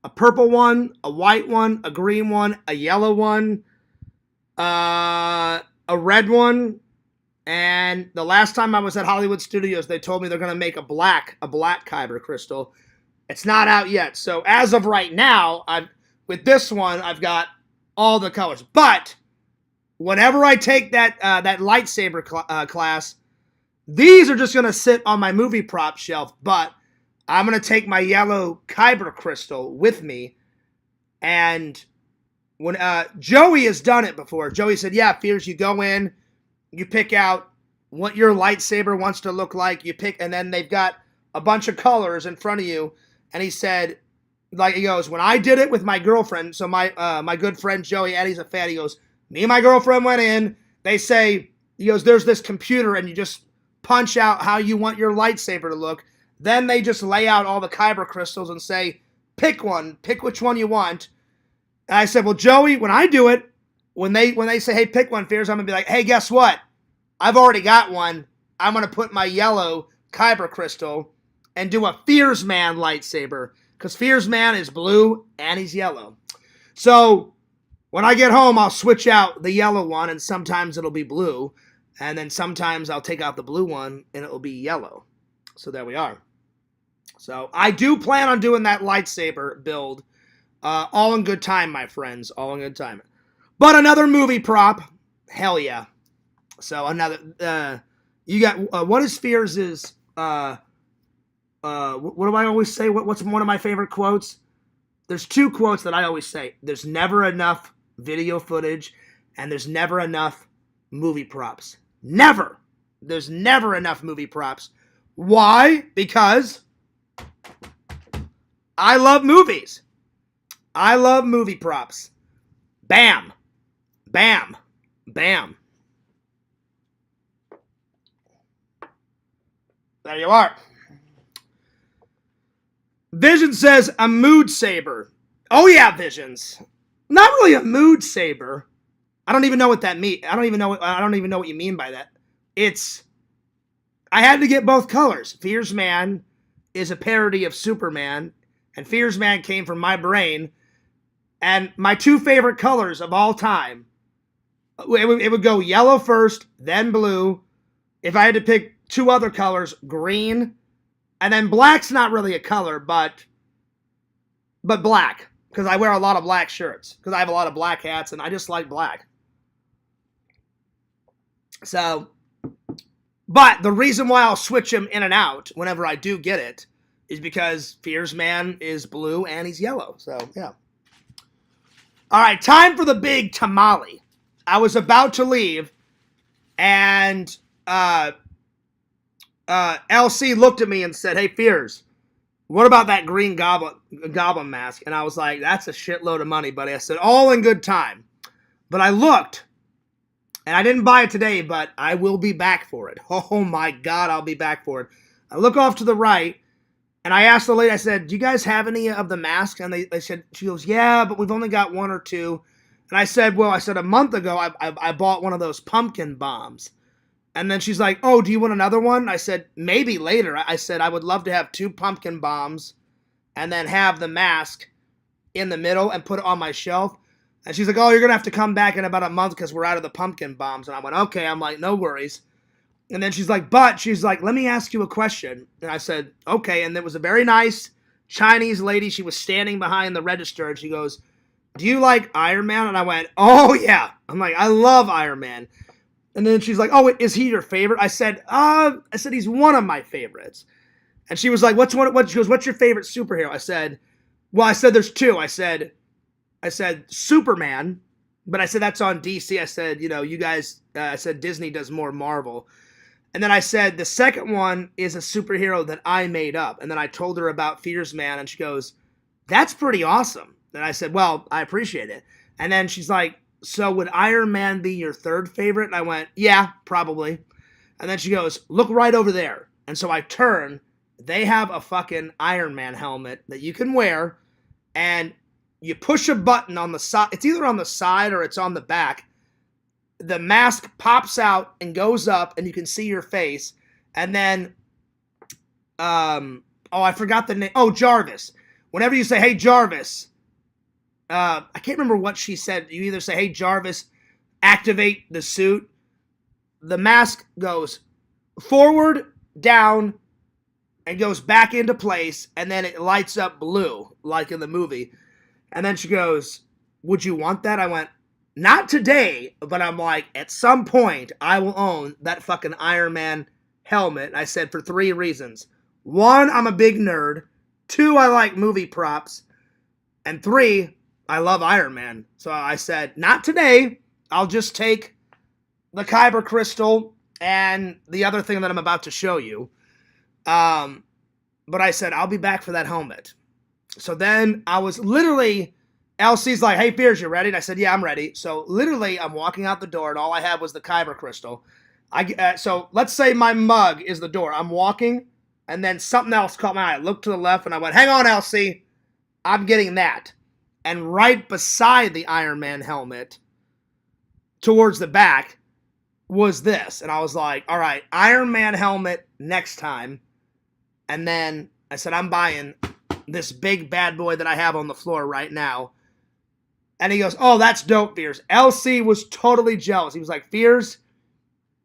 a purple one, a white one, a green one, a yellow one, a red one, and the last time I was at Hollywood Studios, they told me they're going to make a black Kyber crystal. It's not out yet. So as of right now, with this one, I've got all the colors. But whenever I take that lightsaber class, these are just going to sit on my movie prop shelf. But I'm going to take my yellow Kyber crystal with me. And when Joey has done it before, Joey said, yeah, Fears, you go in, you pick out what your lightsaber wants to look like. You pick, and then they've got a bunch of colors in front of you. And he said, like, he goes, when I did it with my girlfriend, so my good friend Joey, Eddie's a fan, he goes, me and my girlfriend went in, they say, he goes, there's this computer, and you just punch out how you want your lightsaber to look. Then they just lay out all the Kyber crystals and say, pick one, pick which one you want. And I said, well, Joey, when I do it, when they say, hey, pick one, Fears, I'm going to be like, hey, guess what? I've already got one. I'm going to put my yellow Kyber crystal and do a Fears Man lightsaber, because Fears Man is blue and he's yellow. So when I get home, I'll switch out the yellow one, and sometimes it'll be blue, and then sometimes I'll take out the blue one and it'll be yellow. So there we are. So I do plan on doing that lightsaber build, all in good time, my friends, all in good time. But another movie prop, hell yeah. So another, you got, what is Fears' what do I always say? What's one of my favorite quotes? There's two quotes that I always say. There's never enough video footage, and there's never enough movie props. Never. There's never enough movie props. Why? Because I love movies. I love movie props. Bam. Bam. Bam. There you are. Vision says a mood saber. Oh yeah, Visions. Not really a mood saber. I don't even know what that means. I don't even know what you mean by that. I had to get both colors. Fears Man is a parody of Superman, and Fears Man came from my brain. And my two favorite colors of all time, it would go yellow first, then blue. If I had to pick two other colors, green, and then black's not really a color, but black, because I wear a lot of black shirts, because I have a lot of black hats, and I just like black. So, but the reason why I'll switch them in and out whenever I do get it is because Fears Man is blue and he's yellow. So, yeah. All right, time for the big tamale. I was about to leave, and LC looked at me and said, hey, Fears, what about that green goblin mask? And I was like, that's a shitload of money, buddy. I said, all in good time. But I looked, and I didn't buy it today, but I will be back for it. Oh, my God, I'll be back for it. I look off to the right, And I asked the lady, I said, do you guys have any of the masks? And they said, she goes, yeah, but we've only got one or two. And I said, well, a month ago, I bought one of those pumpkin bombs. And then she's like, oh, do you want another one? I said, maybe later. I said, I would love to have 2 pumpkin bombs and then have the mask in the middle and put it on my shelf. And she's like, oh, you're going to have to come back in about a month because we're out of the pumpkin bombs. And I went, okay. I'm like, no worries. And then she's like, let me ask you a question. And I said, okay. And there was a very nice Chinese lady. She was standing behind the register and she goes, do you like Iron Man? And I went, oh yeah. I'm like, I love Iron Man. And then she's like, oh, is he your favorite? I said, he's one of my favorites. And she was like, she goes, what's your favorite superhero? I said, there's 2. I said, Superman. But I said, that's on DC. I said, you guys, I said, Disney does more Marvel. And then I said, the second one is a superhero that I made up. And then I told her about Fears Man, and she goes, that's pretty awesome. And I said, well, I appreciate it. And then she's like, so would Iron Man be your 3rd favorite? And I went, yeah, probably. And then she goes, look right over there. And so I turn. They have a fucking Iron Man helmet that you can wear, and you push a button on the side. It's either on the side or it's on the back. The mask pops out and goes up, and you can see your face. And then, I forgot the name. Oh, Jarvis. Whenever you say, hey, Jarvis, I can't remember what she said. You either say, hey, Jarvis, activate the suit. The mask goes forward, down, and goes back into place, and then it lights up blue, like in the movie. And then she goes, would you want that? I went, not today, but I'm like, at some point, I will own that fucking Iron Man helmet. I said, for 3 reasons. 1, I'm a big nerd. 2, I like movie props. And 3, I love Iron Man. So I said, not today. I'll just take the Kyber crystal and the other thing that I'm about to show you. But I said, I'll be back for that helmet. So then I was literally, Elsie's like, hey, Fears, you ready? And I said, yeah, I'm ready. So literally, I'm walking out the door, and all I had was the Kyber crystal. So let's say my mug is the door. I'm walking, and then something else caught my eye. I looked to the left, and I went, hang on, Elsie. I'm getting that. And right beside the Iron Man helmet, towards the back, was this. And I was like, all right, Iron Man helmet next time. And then I said, I'm buying this big bad boy that I have on the floor right now. And he goes, oh, that's dope, Fears. LC was totally jealous. He was like, Fears,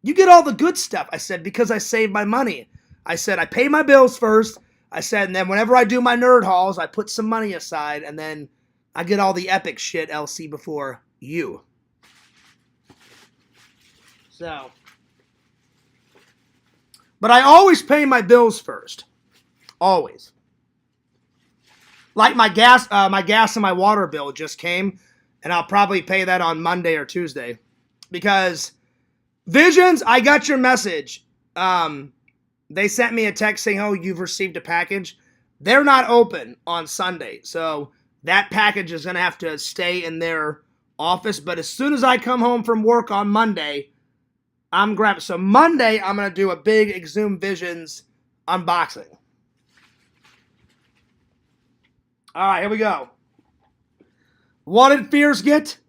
you get all the good stuff. I said, because I save my money. I said, I pay my bills first. I said, and then whenever I do my nerd hauls, I put some money aside, and then I get all the epic shit, LC, before you. So. But I always pay my bills first. Always. Like my gas and my water bill just came, and I'll probably pay that on Monday or Tuesday. Because, Visions, I got your message. They sent me a text saying, oh, you've received a package. They're not open on Sunday, so that package is going to have to stay in their office. But as soon as I come home from work on Monday, I'm grabbing. So Monday, I'm going to do a big Exhumed Visions unboxing. All right, here we go. What did Fears get?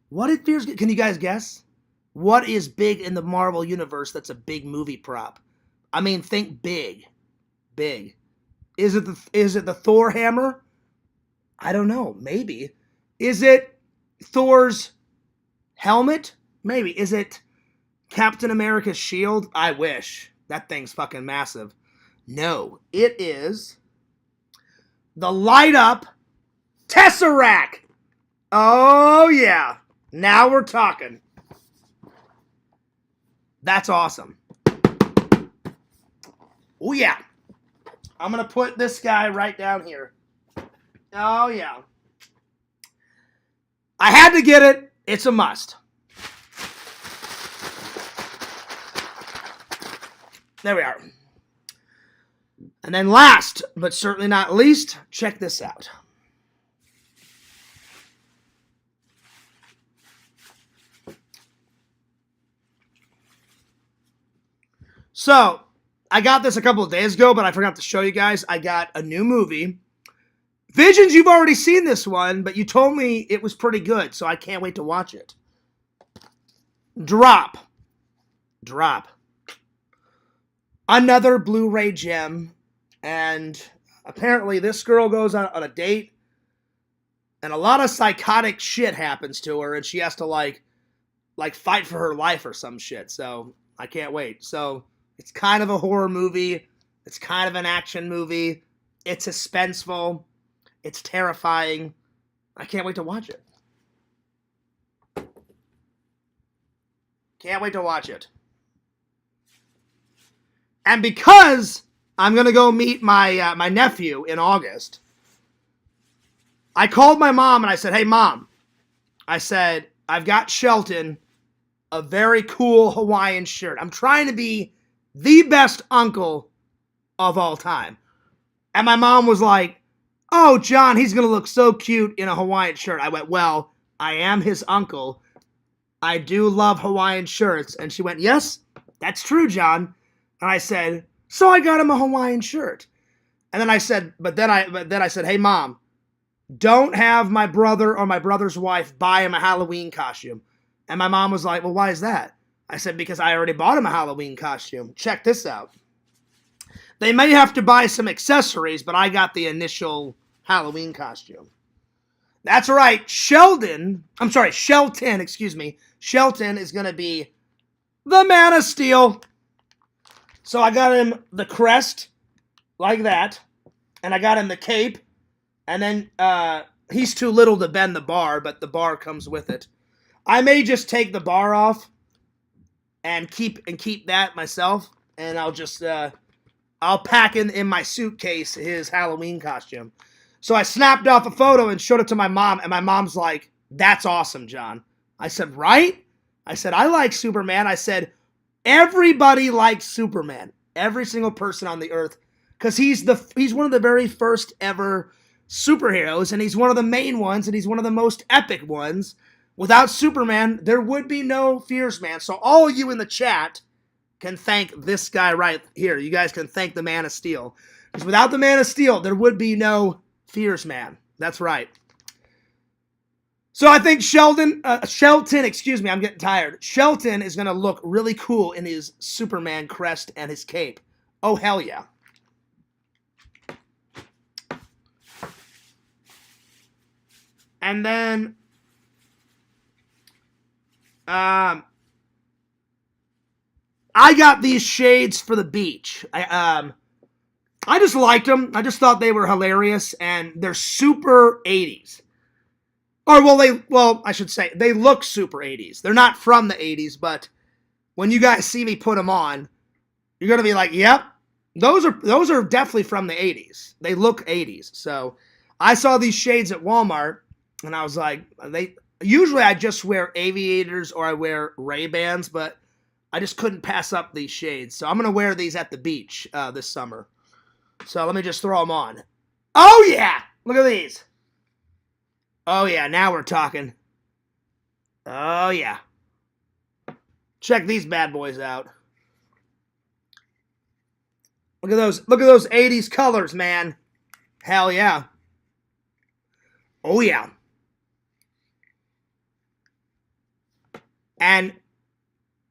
What did Fears get? Can you guys guess? What is big in the Marvel Universe that's a big movie prop? I mean, think big. Big. Is it the Thor hammer? I don't know. Maybe. Is it Thor's helmet? Maybe. Is it Captain America's shield? I wish. That thing's fucking massive. No. It is the light up Tesseract. Oh, yeah. Now we're talking. That's awesome. Oh, yeah. I'm going to put this guy right down here. Oh, yeah. I had to get it. It's a must. There we are. And then last, but certainly not least, check this out. So, I got this a couple of days ago, but I forgot to show you guys. I got a new movie. Visions, you've already seen this one, but you told me it was pretty good, so I can't wait to watch it. Drop. Another Blu-ray gem, and apparently this girl goes on a date, and a lot of psychotic shit happens to her, and she has to like fight for her life or some shit. So I can't wait. So it's kind of a horror movie. It's kind of an action movie. It's suspenseful. It's terrifying. I can't wait to watch it. Can't wait to watch it. And because I'm going to go meet my my nephew in August, I called my mom and I said, hey, Mom, I said, I've got Shelton a very cool Hawaiian shirt. I'm trying to be the best uncle of all time. And my mom was like, oh, John, he's going to look so cute in a Hawaiian shirt. I went, well, I am his uncle. I do love Hawaiian shirts. And she went, yes, that's true, John. And I said, so I got him a Hawaiian shirt. And then I said, but then I said, hey, Mom, don't have my brother or my brother's wife buy him a Halloween costume. And my mom was like, well, why is that? I said, because I already bought him a Halloween costume. Check this out. They may have to buy some accessories, but I got the initial Halloween costume. That's right. Shelton, excuse me. Shelton is going to be the Man of Steel. So I got him the crest, like that. And I got him the cape. And then he's too little to bend the bar, but the bar comes with it. I may just take the bar off and keep that myself, and I'll just I'll pack in my suitcase his Halloween costume. So I snapped off a photo and showed it to my mom, and my mom's like, "That's awesome, John." I said, "Right?" I said, "I like Superman." I said, "Everybody likes Superman. Every single person on the earth, because he's one of the very first ever superheroes, and he's one of the main ones, and he's one of the most epic ones. Without Superman, there would be no Fears Man." So all of you in the chat can thank this guy right here. You guys can thank the Man of Steel. Because without the Man of Steel, there would be no Fears Man. That's right. So I think Shelton, excuse me, I'm getting tired. Shelton is going to look really cool in his Superman crest and his cape. Oh, hell yeah. And then I got these shades for the beach. I just liked them. I just thought they were hilarious, and they're super 80s. Or, I should say, they look super 80s. They're not from the 80s, but when you guys see me put them on, you're going to be like, yep, those are definitely from the 80s. They look 80s. So I saw these shades at Walmart, and I was like, usually I just wear aviators or I wear Ray-Bans, but I just couldn't pass up these shades. So I'm going to wear these at the beach this summer. So let me just throw them on. Oh, yeah. Look at these. Oh, yeah. Now we're talking. Oh, yeah. Check these bad boys out. Look at those 80s colors, man. Hell yeah. Oh, yeah. And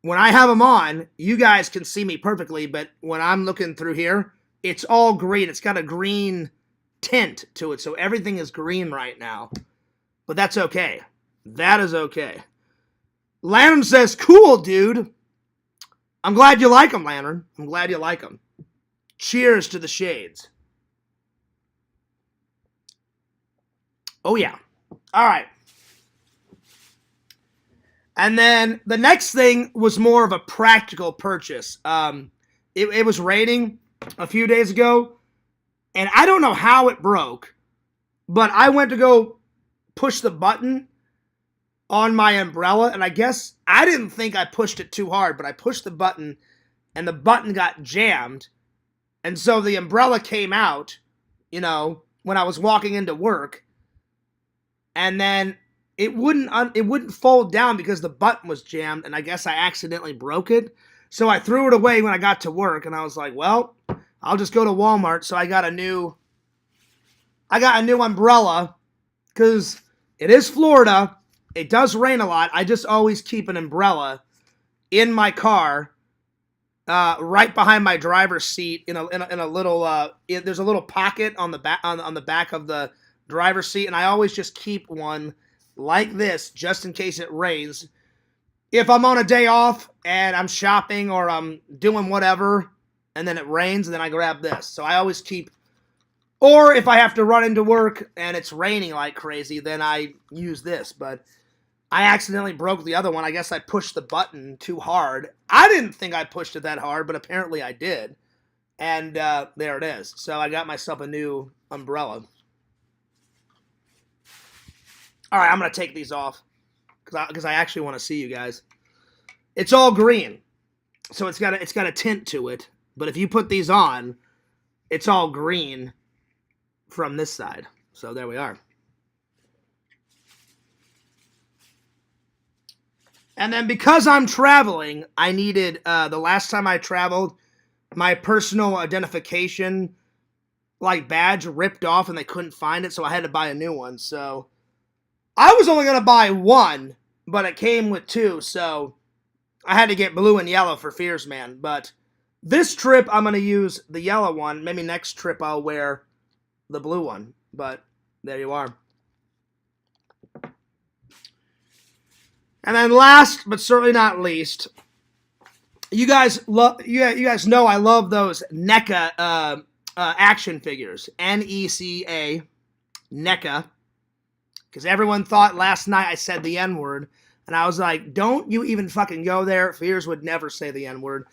when I have them on, you guys can see me perfectly, but when I'm looking through here, it's all green. It's got a green tint to it, so everything is green right now. But that's okay. That is okay. Lantern says, cool, dude. I'm glad you like them, Lantern. I'm glad you like them. Cheers to the shades. Oh, yeah. All right. And then the next thing was more of a practical purchase. It was raining a few days ago, and I don't know how it broke, but I went to go push the button on my umbrella, and I guess I didn't think I pushed it too hard, but I pushed the button, and the button got jammed, and so the umbrella came out, when I was walking into work, and then it wouldn't fold down because the button was jammed, and I guess I accidentally broke it. So I threw it away when I got to work, and I was like, well, I'll just go to Walmart. So I got a new umbrella, because it is Florida. It does rain a lot. I just always keep an umbrella in my car, right behind my driver's seat, in a little. There's a little pocket on the back on the back of the driver's seat, and I always just keep one like this just in case it rains. If I'm on a day off and I'm shopping or I'm doing whatever, and then it rains, and then I grab this. So I always keep. Or if I have to run into work and it's raining like crazy, then I use this. But I accidentally broke the other one. I guess I pushed the button too hard. I didn't think I pushed it that hard, but apparently I did. And there it is. So I got myself a new umbrella. All right, I'm going to take these off because I actually want to see you guys. It's all green. So it's got a tint to it. But if you put these on, it's all green from this side. So there we are. And then because I'm traveling, I needed, the last time I traveled, my personal identification, like, badge ripped off and they couldn't find it, so I had to buy a new one. So I was only going to buy one, but it came with two, so I had to get blue and yellow for Fears Man. But this trip, I'm going to use the yellow one. Maybe next trip I'll wear the blue one. But there you are. And then last, but certainly not least, you guys know I love those NECA action figures. NECA, NECA. Because everyone thought last night I said the N-word. And I was like, don't you even fucking go there. Fears would never say the N-word.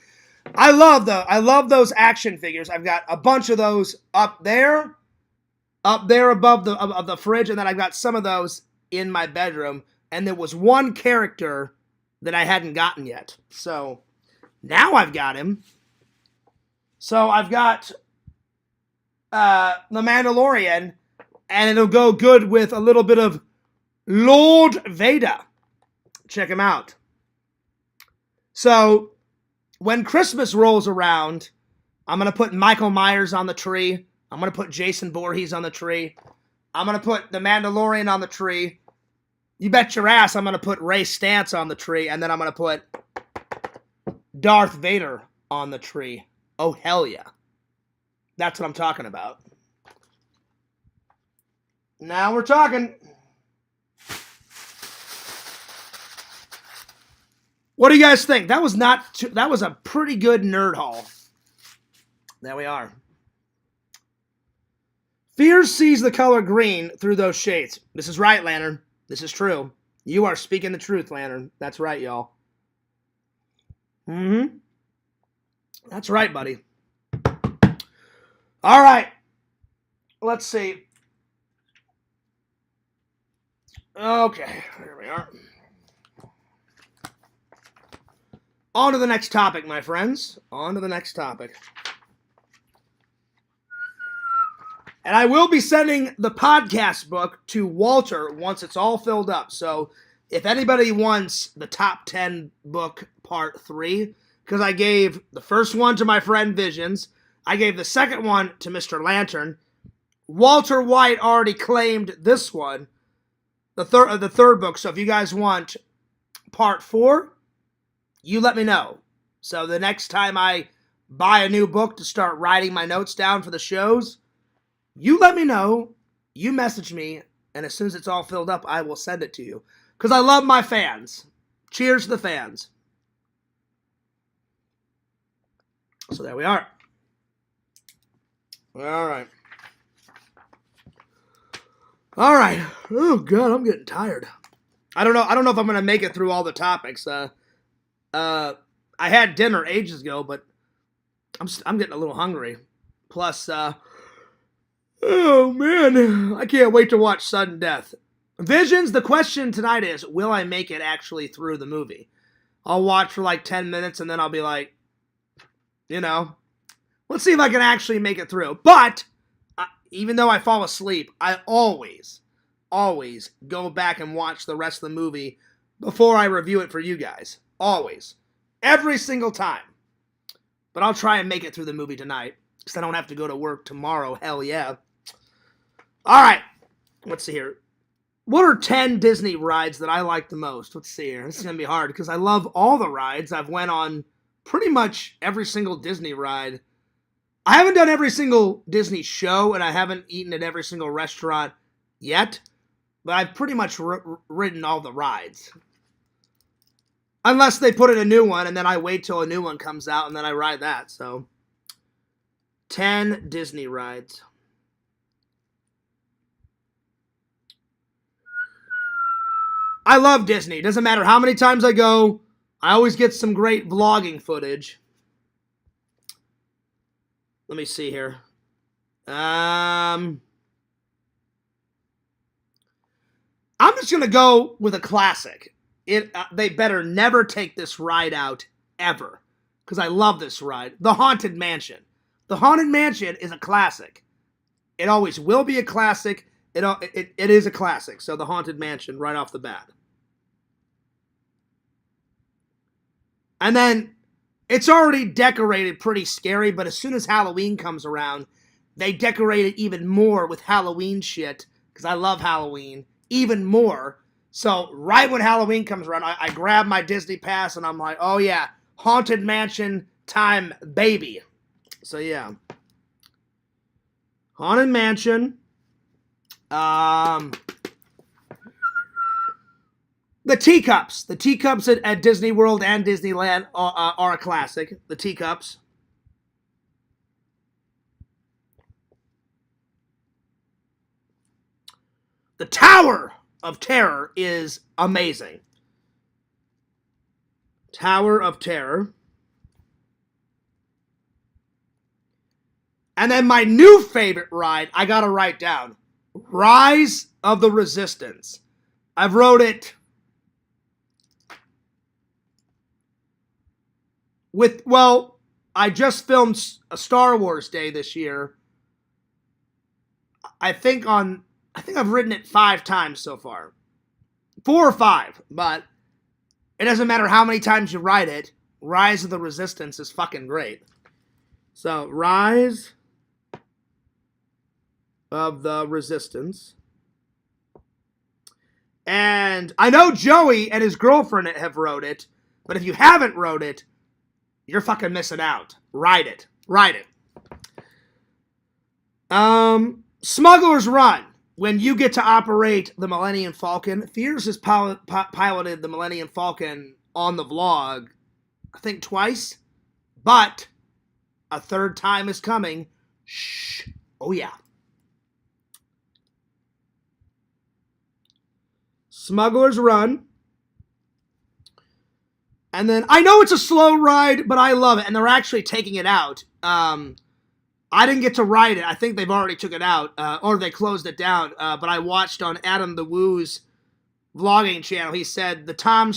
I love those action figures. I've got a bunch of those up there above the fridge. And then I've got some of those in my bedroom. And there was one character that I hadn't gotten yet. So now I've got him. So I've got the Mandalorian, and it'll go good with a little bit of Lord Vader. Check him out. So when Christmas rolls around, I'm going to put Michael Myers on the tree. I'm going to put Jason Voorhees on the tree. I'm going to put the Mandalorian on the tree. You bet your ass I'm going to put Ray Stantz on the tree, and then I'm going to put Darth Vader on the tree. Oh, hell yeah. That's what I'm talking about. Now we're talking. What do you guys think? That was a pretty good nerd haul. There we are. Fears sees the color green through those shades. This is right, Lantern. This is true. You are speaking the truth, Lantern. That's right, y'all. Mm-hmm. That's right, buddy. All right. Let's see. Okay, here we are. On to the next topic, my friends. On to the next topic. And I will be sending the podcast book to Walter once it's all filled up. So if anybody wants the top 10 book part 3, because I gave the first one to my friend Visions, I gave the second one to Mr. Lantern. Walter White already claimed this one, the third book. So if you guys want part 4, you let me know. So the next time I buy a new book to start writing my notes down for the shows, you let me know, you message me, and as soon as it's all filled up, I will send it to you. Because I love my fans. Cheers to the fans. So there we are. All right. All right. Oh, God, I'm getting tired. I don't know if I'm going to make it through all the topics. I had dinner ages ago, but I'm getting a little hungry. Plus, oh, man, I can't wait to watch Sudden Death. Visions, the question tonight is, will I make it actually through the movie? I'll watch for like 10 minutes, and then I'll be like, let's see if I can actually make it through. But, even though I fall asleep, I always go back and watch the rest of the movie before I review it for you guys. Always. Every single time. But I'll try and make it through the movie tonight, because I don't have to go to work tomorrow. Hell yeah. All right. Let's see here. What are 10 Disney rides that I like the most? Let's see here. This is going to be hard, because I love all the rides. I've went on pretty much every single Disney ride. I haven't done every single Disney show, and I haven't eaten at every single restaurant yet, but I've pretty much ridden all the rides. Unless they put in a new one, and then I wait till a new one comes out, and then I ride that. So, 10 Disney rides. I love Disney. Doesn't matter how many times I go, I always get some great vlogging footage. Let me see here. I'm just going to go with a classic. They better never take this ride out, ever. Because I love this ride. The Haunted Mansion. The Haunted Mansion is a classic. It always will be a classic. It is a classic. So the Haunted Mansion, right off the bat. And then, it's already decorated pretty scary, but as soon as Halloween comes around, they decorate it even more with Halloween shit, because I love Halloween, even more. So, right when Halloween comes around, I grab my Disney Pass, and I'm like, oh yeah, Haunted Mansion time, baby. So, yeah. Haunted Mansion. The teacups. The teacups at Disney World and Disneyland are a classic. The teacups. The Tower of Terror is amazing. Tower of Terror. And then my new favorite ride, I gotta write down. Rise of the Resistance. I've wrote it I just filmed a Star Wars Day this year. I think I've written it 5 times so far. 4 or 5, but it doesn't matter how many times you write it. Rise of the Resistance is fucking great. So, Rise of the Resistance. And I know Joey and his girlfriend have wrote it, but if you haven't wrote it, you're fucking missing out. Write it. Write it. Smuggler's Run. When you get to operate the Millennium Falcon, Fears has piloted the Millennium Falcon on the vlog, I think twice, but a third time is coming. Shh. Oh yeah. Smuggler's Run. And then, I know it's a slow ride, but I love it. And they're actually taking it out. I didn't get to ride it. I think they've already took it out. Or they closed it down. But I watched on Adam the Woo's vlogging channel. He said the Tom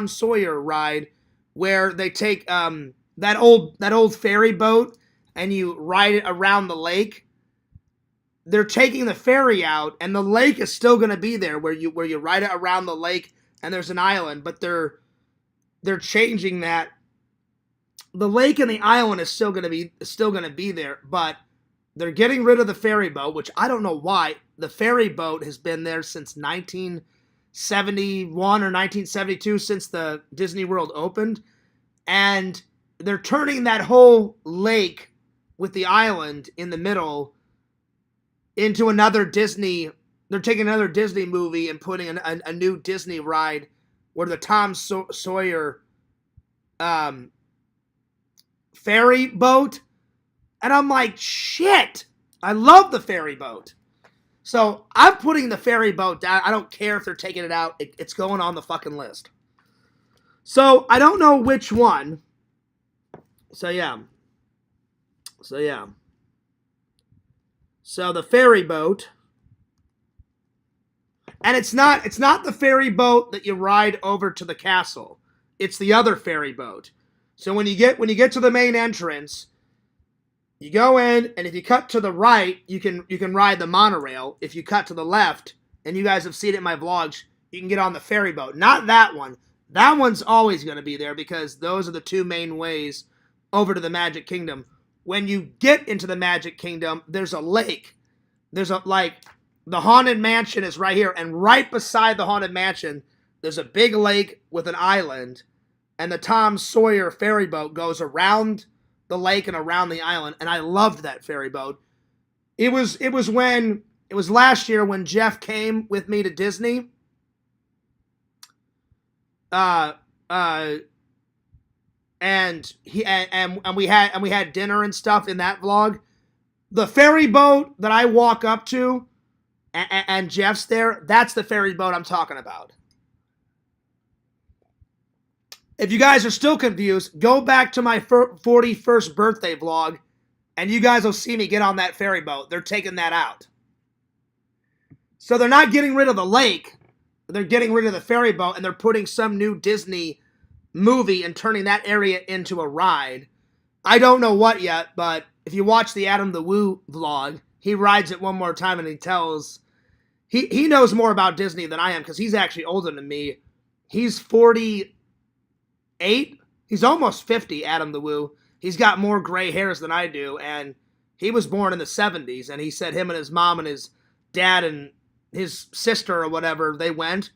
Sawyer ride, where they take that old ferry boat and you ride it around the lake. They're taking the ferry out, and the lake is still going to be there where you ride it around the lake, and there's an island, but they're changing that. The lake and the island is still going to be there, but they're getting rid of the ferry boat, which I don't know why. The ferry boat has been there since 1971 or 1972, since the Disney World opened, and they're turning that whole lake with the island in the middle into another Disney. They're taking another Disney movie and putting a new Disney ride where the Tom Sawyer ferry boat. And I'm like, shit, I love the ferry boat. So I'm putting the ferry boat down. I don't care if they're taking it out. It's going on the fucking list. So I don't know which one. So yeah. So the ferry boat, and it's not the ferry boat that you ride over to the castle. It's the other ferry boat. So when you get to the main entrance, you go in, and if you cut to the right, you can ride the monorail. If you cut to the left, and you guys have seen it in my vlogs, you can get on the ferry boat. Not that one. That one's always going to be there because those are the two main ways over to the Magic Kingdom. When you get into the Magic Kingdom, there's a lake. There's a, like, the Haunted Mansion is right here, and right beside the Haunted Mansion, there's a big lake with an island, and the Tom Sawyer ferry boat goes around the lake and around the island, and I loved that ferry boat. It was last year when Jeff came with me to Disney. And we had dinner and stuff in that vlog. The ferry boat that I walk up to and Jeff's there, that's the ferry boat I'm talking about. If you guys are still confused, go back to my 41st birthday vlog and you guys will see me get on that ferry boat. They're taking that out. So they're not getting rid of the lake. They're getting rid of the ferry boat and they're putting some new Disney movie and turning that area into a ride. I don't know what yet, but if you watch the Adam the Woo vlog, he rides it one more time and he tells... He knows more about Disney than I am because he's actually older than me. He's 48. He's almost 50, Adam the Woo. He's got more gray hairs than I do, and he was born in the 70s, and he said him and his mom and his dad and his sister or whatever, they went,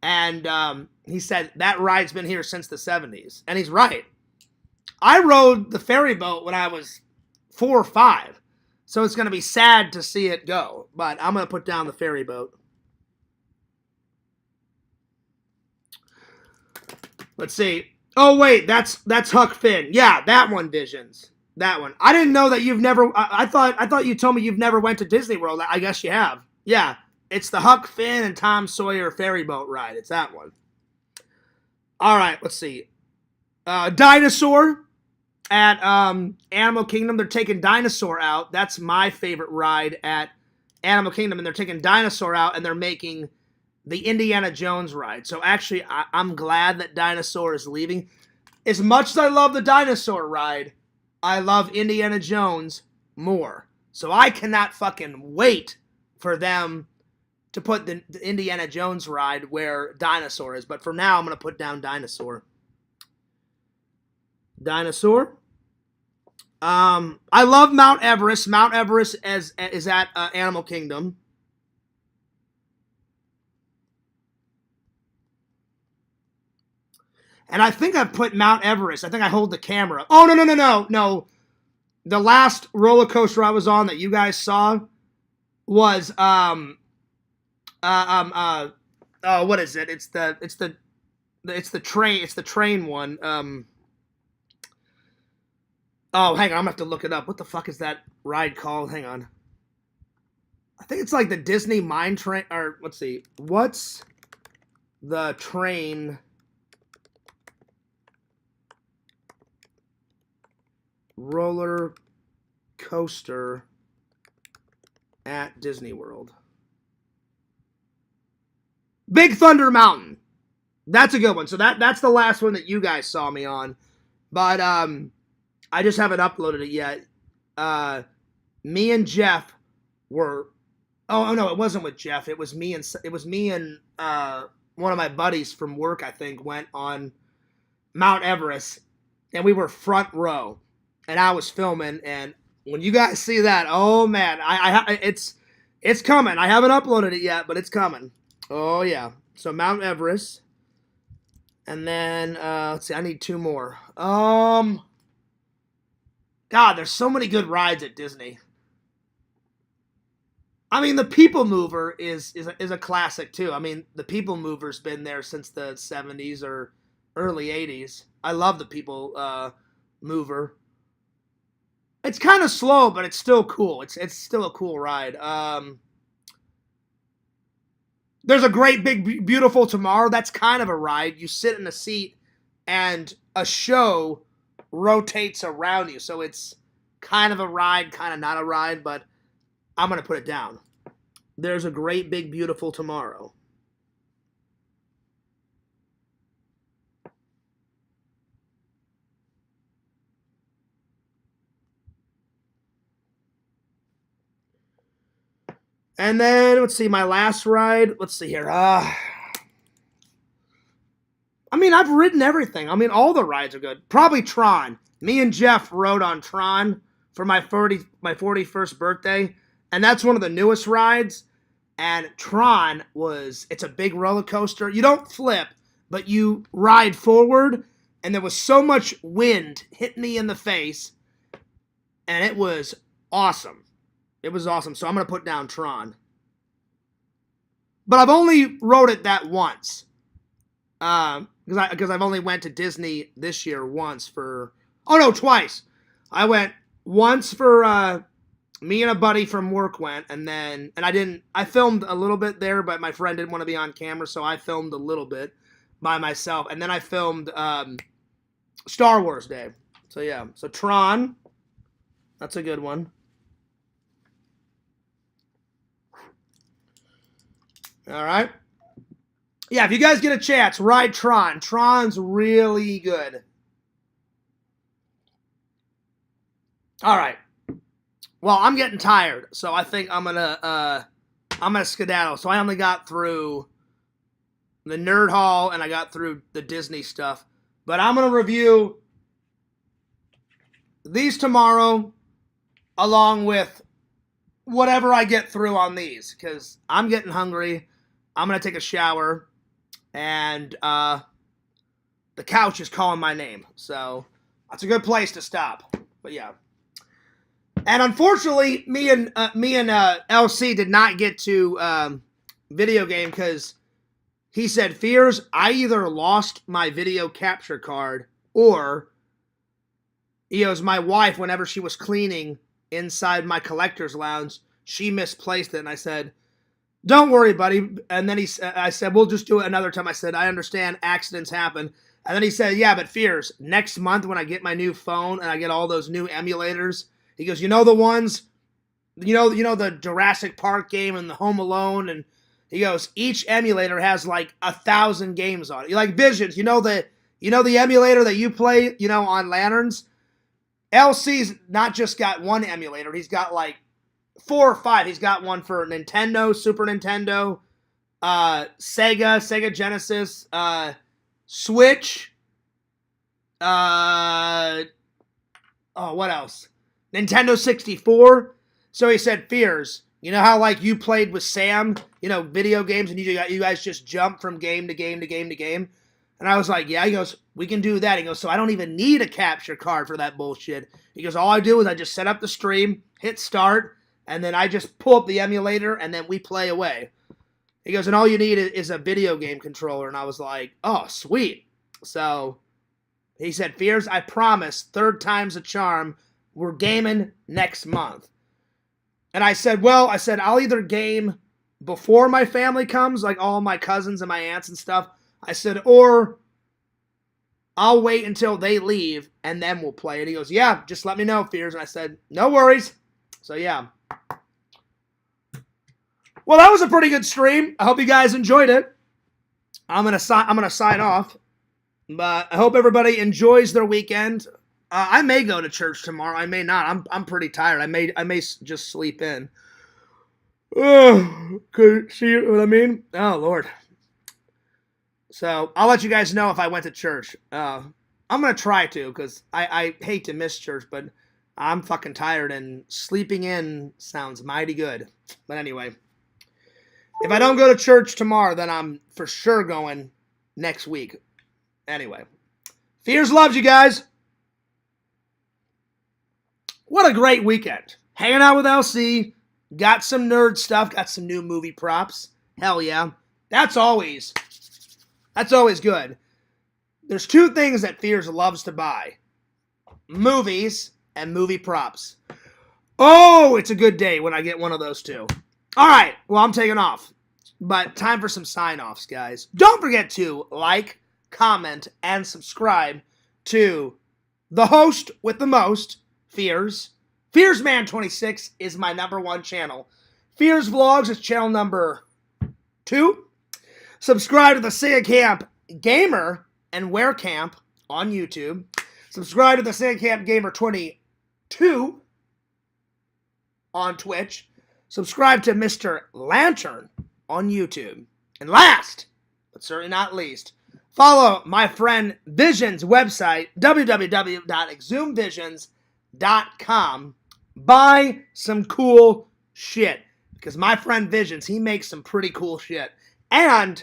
and he said that ride's been here since the 70s, and he's right. I rode the ferry boat when I was 4 or 5, so it's going to be sad to see it go, but I'm going to put down the ferry boat. Let's see. Oh, wait, that's Huck Finn. Yeah, that one, Visions. That one. I didn't know that you've never... I thought you told me you've never went to Disney World. I guess you have. Yeah, it's the Huck Finn and Tom Sawyer ferry boat ride. It's that one. All right, let's see. Dinosaur at Animal Kingdom. They're taking Dinosaur out. That's my favorite ride at Animal Kingdom. And they're taking Dinosaur out and they're making the Indiana Jones ride. So actually, I'm glad that Dinosaur is leaving. As much as I love the Dinosaur ride, I love Indiana Jones more. So I cannot fucking wait for them to put the Indiana Jones ride where Dinosaur is. But for now, I'm going to put down Dinosaur. Dinosaur. I love Mount Everest. Mount Everest is at Animal Kingdom. And I think I put Mount Everest. I think I hold the camera. Oh, no. The last roller coaster I was on that you guys saw was what is it? It's the train one. Oh, hang on, I'm gonna have to look it up. What the fuck is that ride called? Hang on. I think it's like the Disney Mine Train, or let's see. What's the train? Roller coaster at Disney World. Big Thunder Mountain. That's a good one. So that's the last one that you guys saw me on. But I just haven't uploaded it yet. Me and Jeff were... Oh no, it wasn't with Jeff. It was me and one of my buddies from work, I think, went on Mount Everest, and we were front row. And I was filming, and when you guys see that, oh man, it's coming. I haven't uploaded it yet, but it's coming. Oh yeah. So Mount Everest, and then let's see. I need 2 more. God, there's so many good rides at Disney. I mean, the People Mover is a classic too. I mean, the People Mover's been there since the 70s or early 80s. I love the People Mover. It's kind of slow, but it's still cool. It's still a cool ride. There's a Great Big Beautiful Tomorrow. That's kind of a ride. You sit in a seat, and a show rotates around you. So it's kind of a ride, kind of not a ride, but I'm going to put it down. There's a Great Big Beautiful Tomorrow. And then, let's see, my last ride. Let's see here. I I mean, I've ridden everything. I mean, all the rides are good. Probably Tron. Me and Jeff rode on Tron for my 41st birthday, and that's one of the newest rides. And Tron it's a big roller coaster. You don't flip, but you ride forward, and there was so much wind hitting me in the face, and it was awesome. It was awesome. So I'm going to put down Tron. But I've only rode it that once. Because I've only went to Disney this year once twice. I went once for me and a buddy from work went, and I filmed a little bit there, but my friend didn't want to be on camera, so I filmed a little bit by myself, and then I filmed Star Wars Day. So yeah, so Tron, that's a good one. All right. Yeah, if you guys get a chance, ride Tron. Tron's really good. All right. Well, I'm getting tired, so I think I'm gonna skedaddle. So I only got through the Nerd Hall and I got through the Disney stuff, but I'm gonna review these tomorrow, along with whatever I get through on these, because I'm getting hungry. I'm gonna take a shower, and the couch is calling my name, so that's a good place to stop. But yeah. And unfortunately, me and LC did not get to video game because he said, Fears, I either lost my video capture card or he goes, my wife, whenever she was cleaning inside my collector's lounge, she misplaced it. And I said, don't worry, buddy. And then I said, we'll just do it another time. I said, I understand accidents happen. And then he said, yeah, but Fears, next month when I get my new phone and I get all those new emulators, he goes, you know the ones, you know the Jurassic Park game and the Home Alone, and he goes, each emulator has like 1,000 games on it. You like Visions, you know the emulator that you play, on Lanterns. LC's not just got one emulator; he's got like 4 or 5. He's got one for Nintendo, Super Nintendo, Sega Genesis, Switch. What else? Nintendo 64. So he said, Fears, you know how like you played with Sam, video games, and you guys just jump from game to game to game to game? And I was like, yeah. He goes, we can do that. He goes, so I don't even need a capture card for that bullshit. He goes, all I do is I just set up the stream, hit start, and then I just pull up the emulator, and then we play away. He goes, and all you need is a video game controller. And I was like, oh, sweet. So he said, Fears, I promise, 3rd time's a charm. We're gaming next month. And I said, I'll either game before my family comes, like all my cousins and my aunts and stuff. I said, or I'll wait until they leave and then we'll play it. He goes, yeah, just let me know, Fears. And I said, no worries. So yeah. Well, that was a pretty good stream. I hope you guys enjoyed it. I'm gonna sign off. But I hope everybody enjoys their weekend. I may go to church tomorrow. I may not. I'm pretty tired. I may just sleep in. Oh, see what I mean? Oh, Lord. So I'll let you guys know if I went to church. I'm going to try to, because I hate to miss church, but I'm fucking tired, and sleeping in sounds mighty good. But anyway, if I don't go to church tomorrow, then I'm for sure going next week. Anyway, Fears loves you guys. What a great weekend. Hanging out with LC. Got some nerd stuff. Got some new movie props. Hell yeah. That's always good. There's 2 things that Fears loves to buy. Movies and movie props. Oh, it's a good day when I get one of those 2. All right. Well, I'm taking off. But time for some sign-offs, guys. Don't forget to like, comment, and subscribe to the host with the most, Fears. FearsMan26 is my #1 channel. Fears Vlogs is channel number 2. Subscribe to the Sega Camp Gamer and Wear Camp on YouTube. Subscribe to the Sega Camp Gamer 22 on Twitch. Subscribe to Mr. Lantern on YouTube. And last, but certainly not least, Follow my friend Vision's website, www.exhumvisions.com. Buy some cool shit. Because my friend Visions, he makes some pretty cool shit. And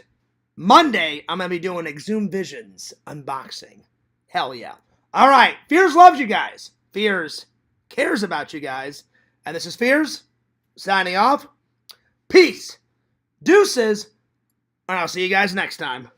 Monday, I'm going to be doing Exhumed Visions unboxing. Hell yeah. All right. Fears loves you guys. Fears cares about you guys. And this is Fears signing off. Peace. Deuces. And I'll see you guys next time.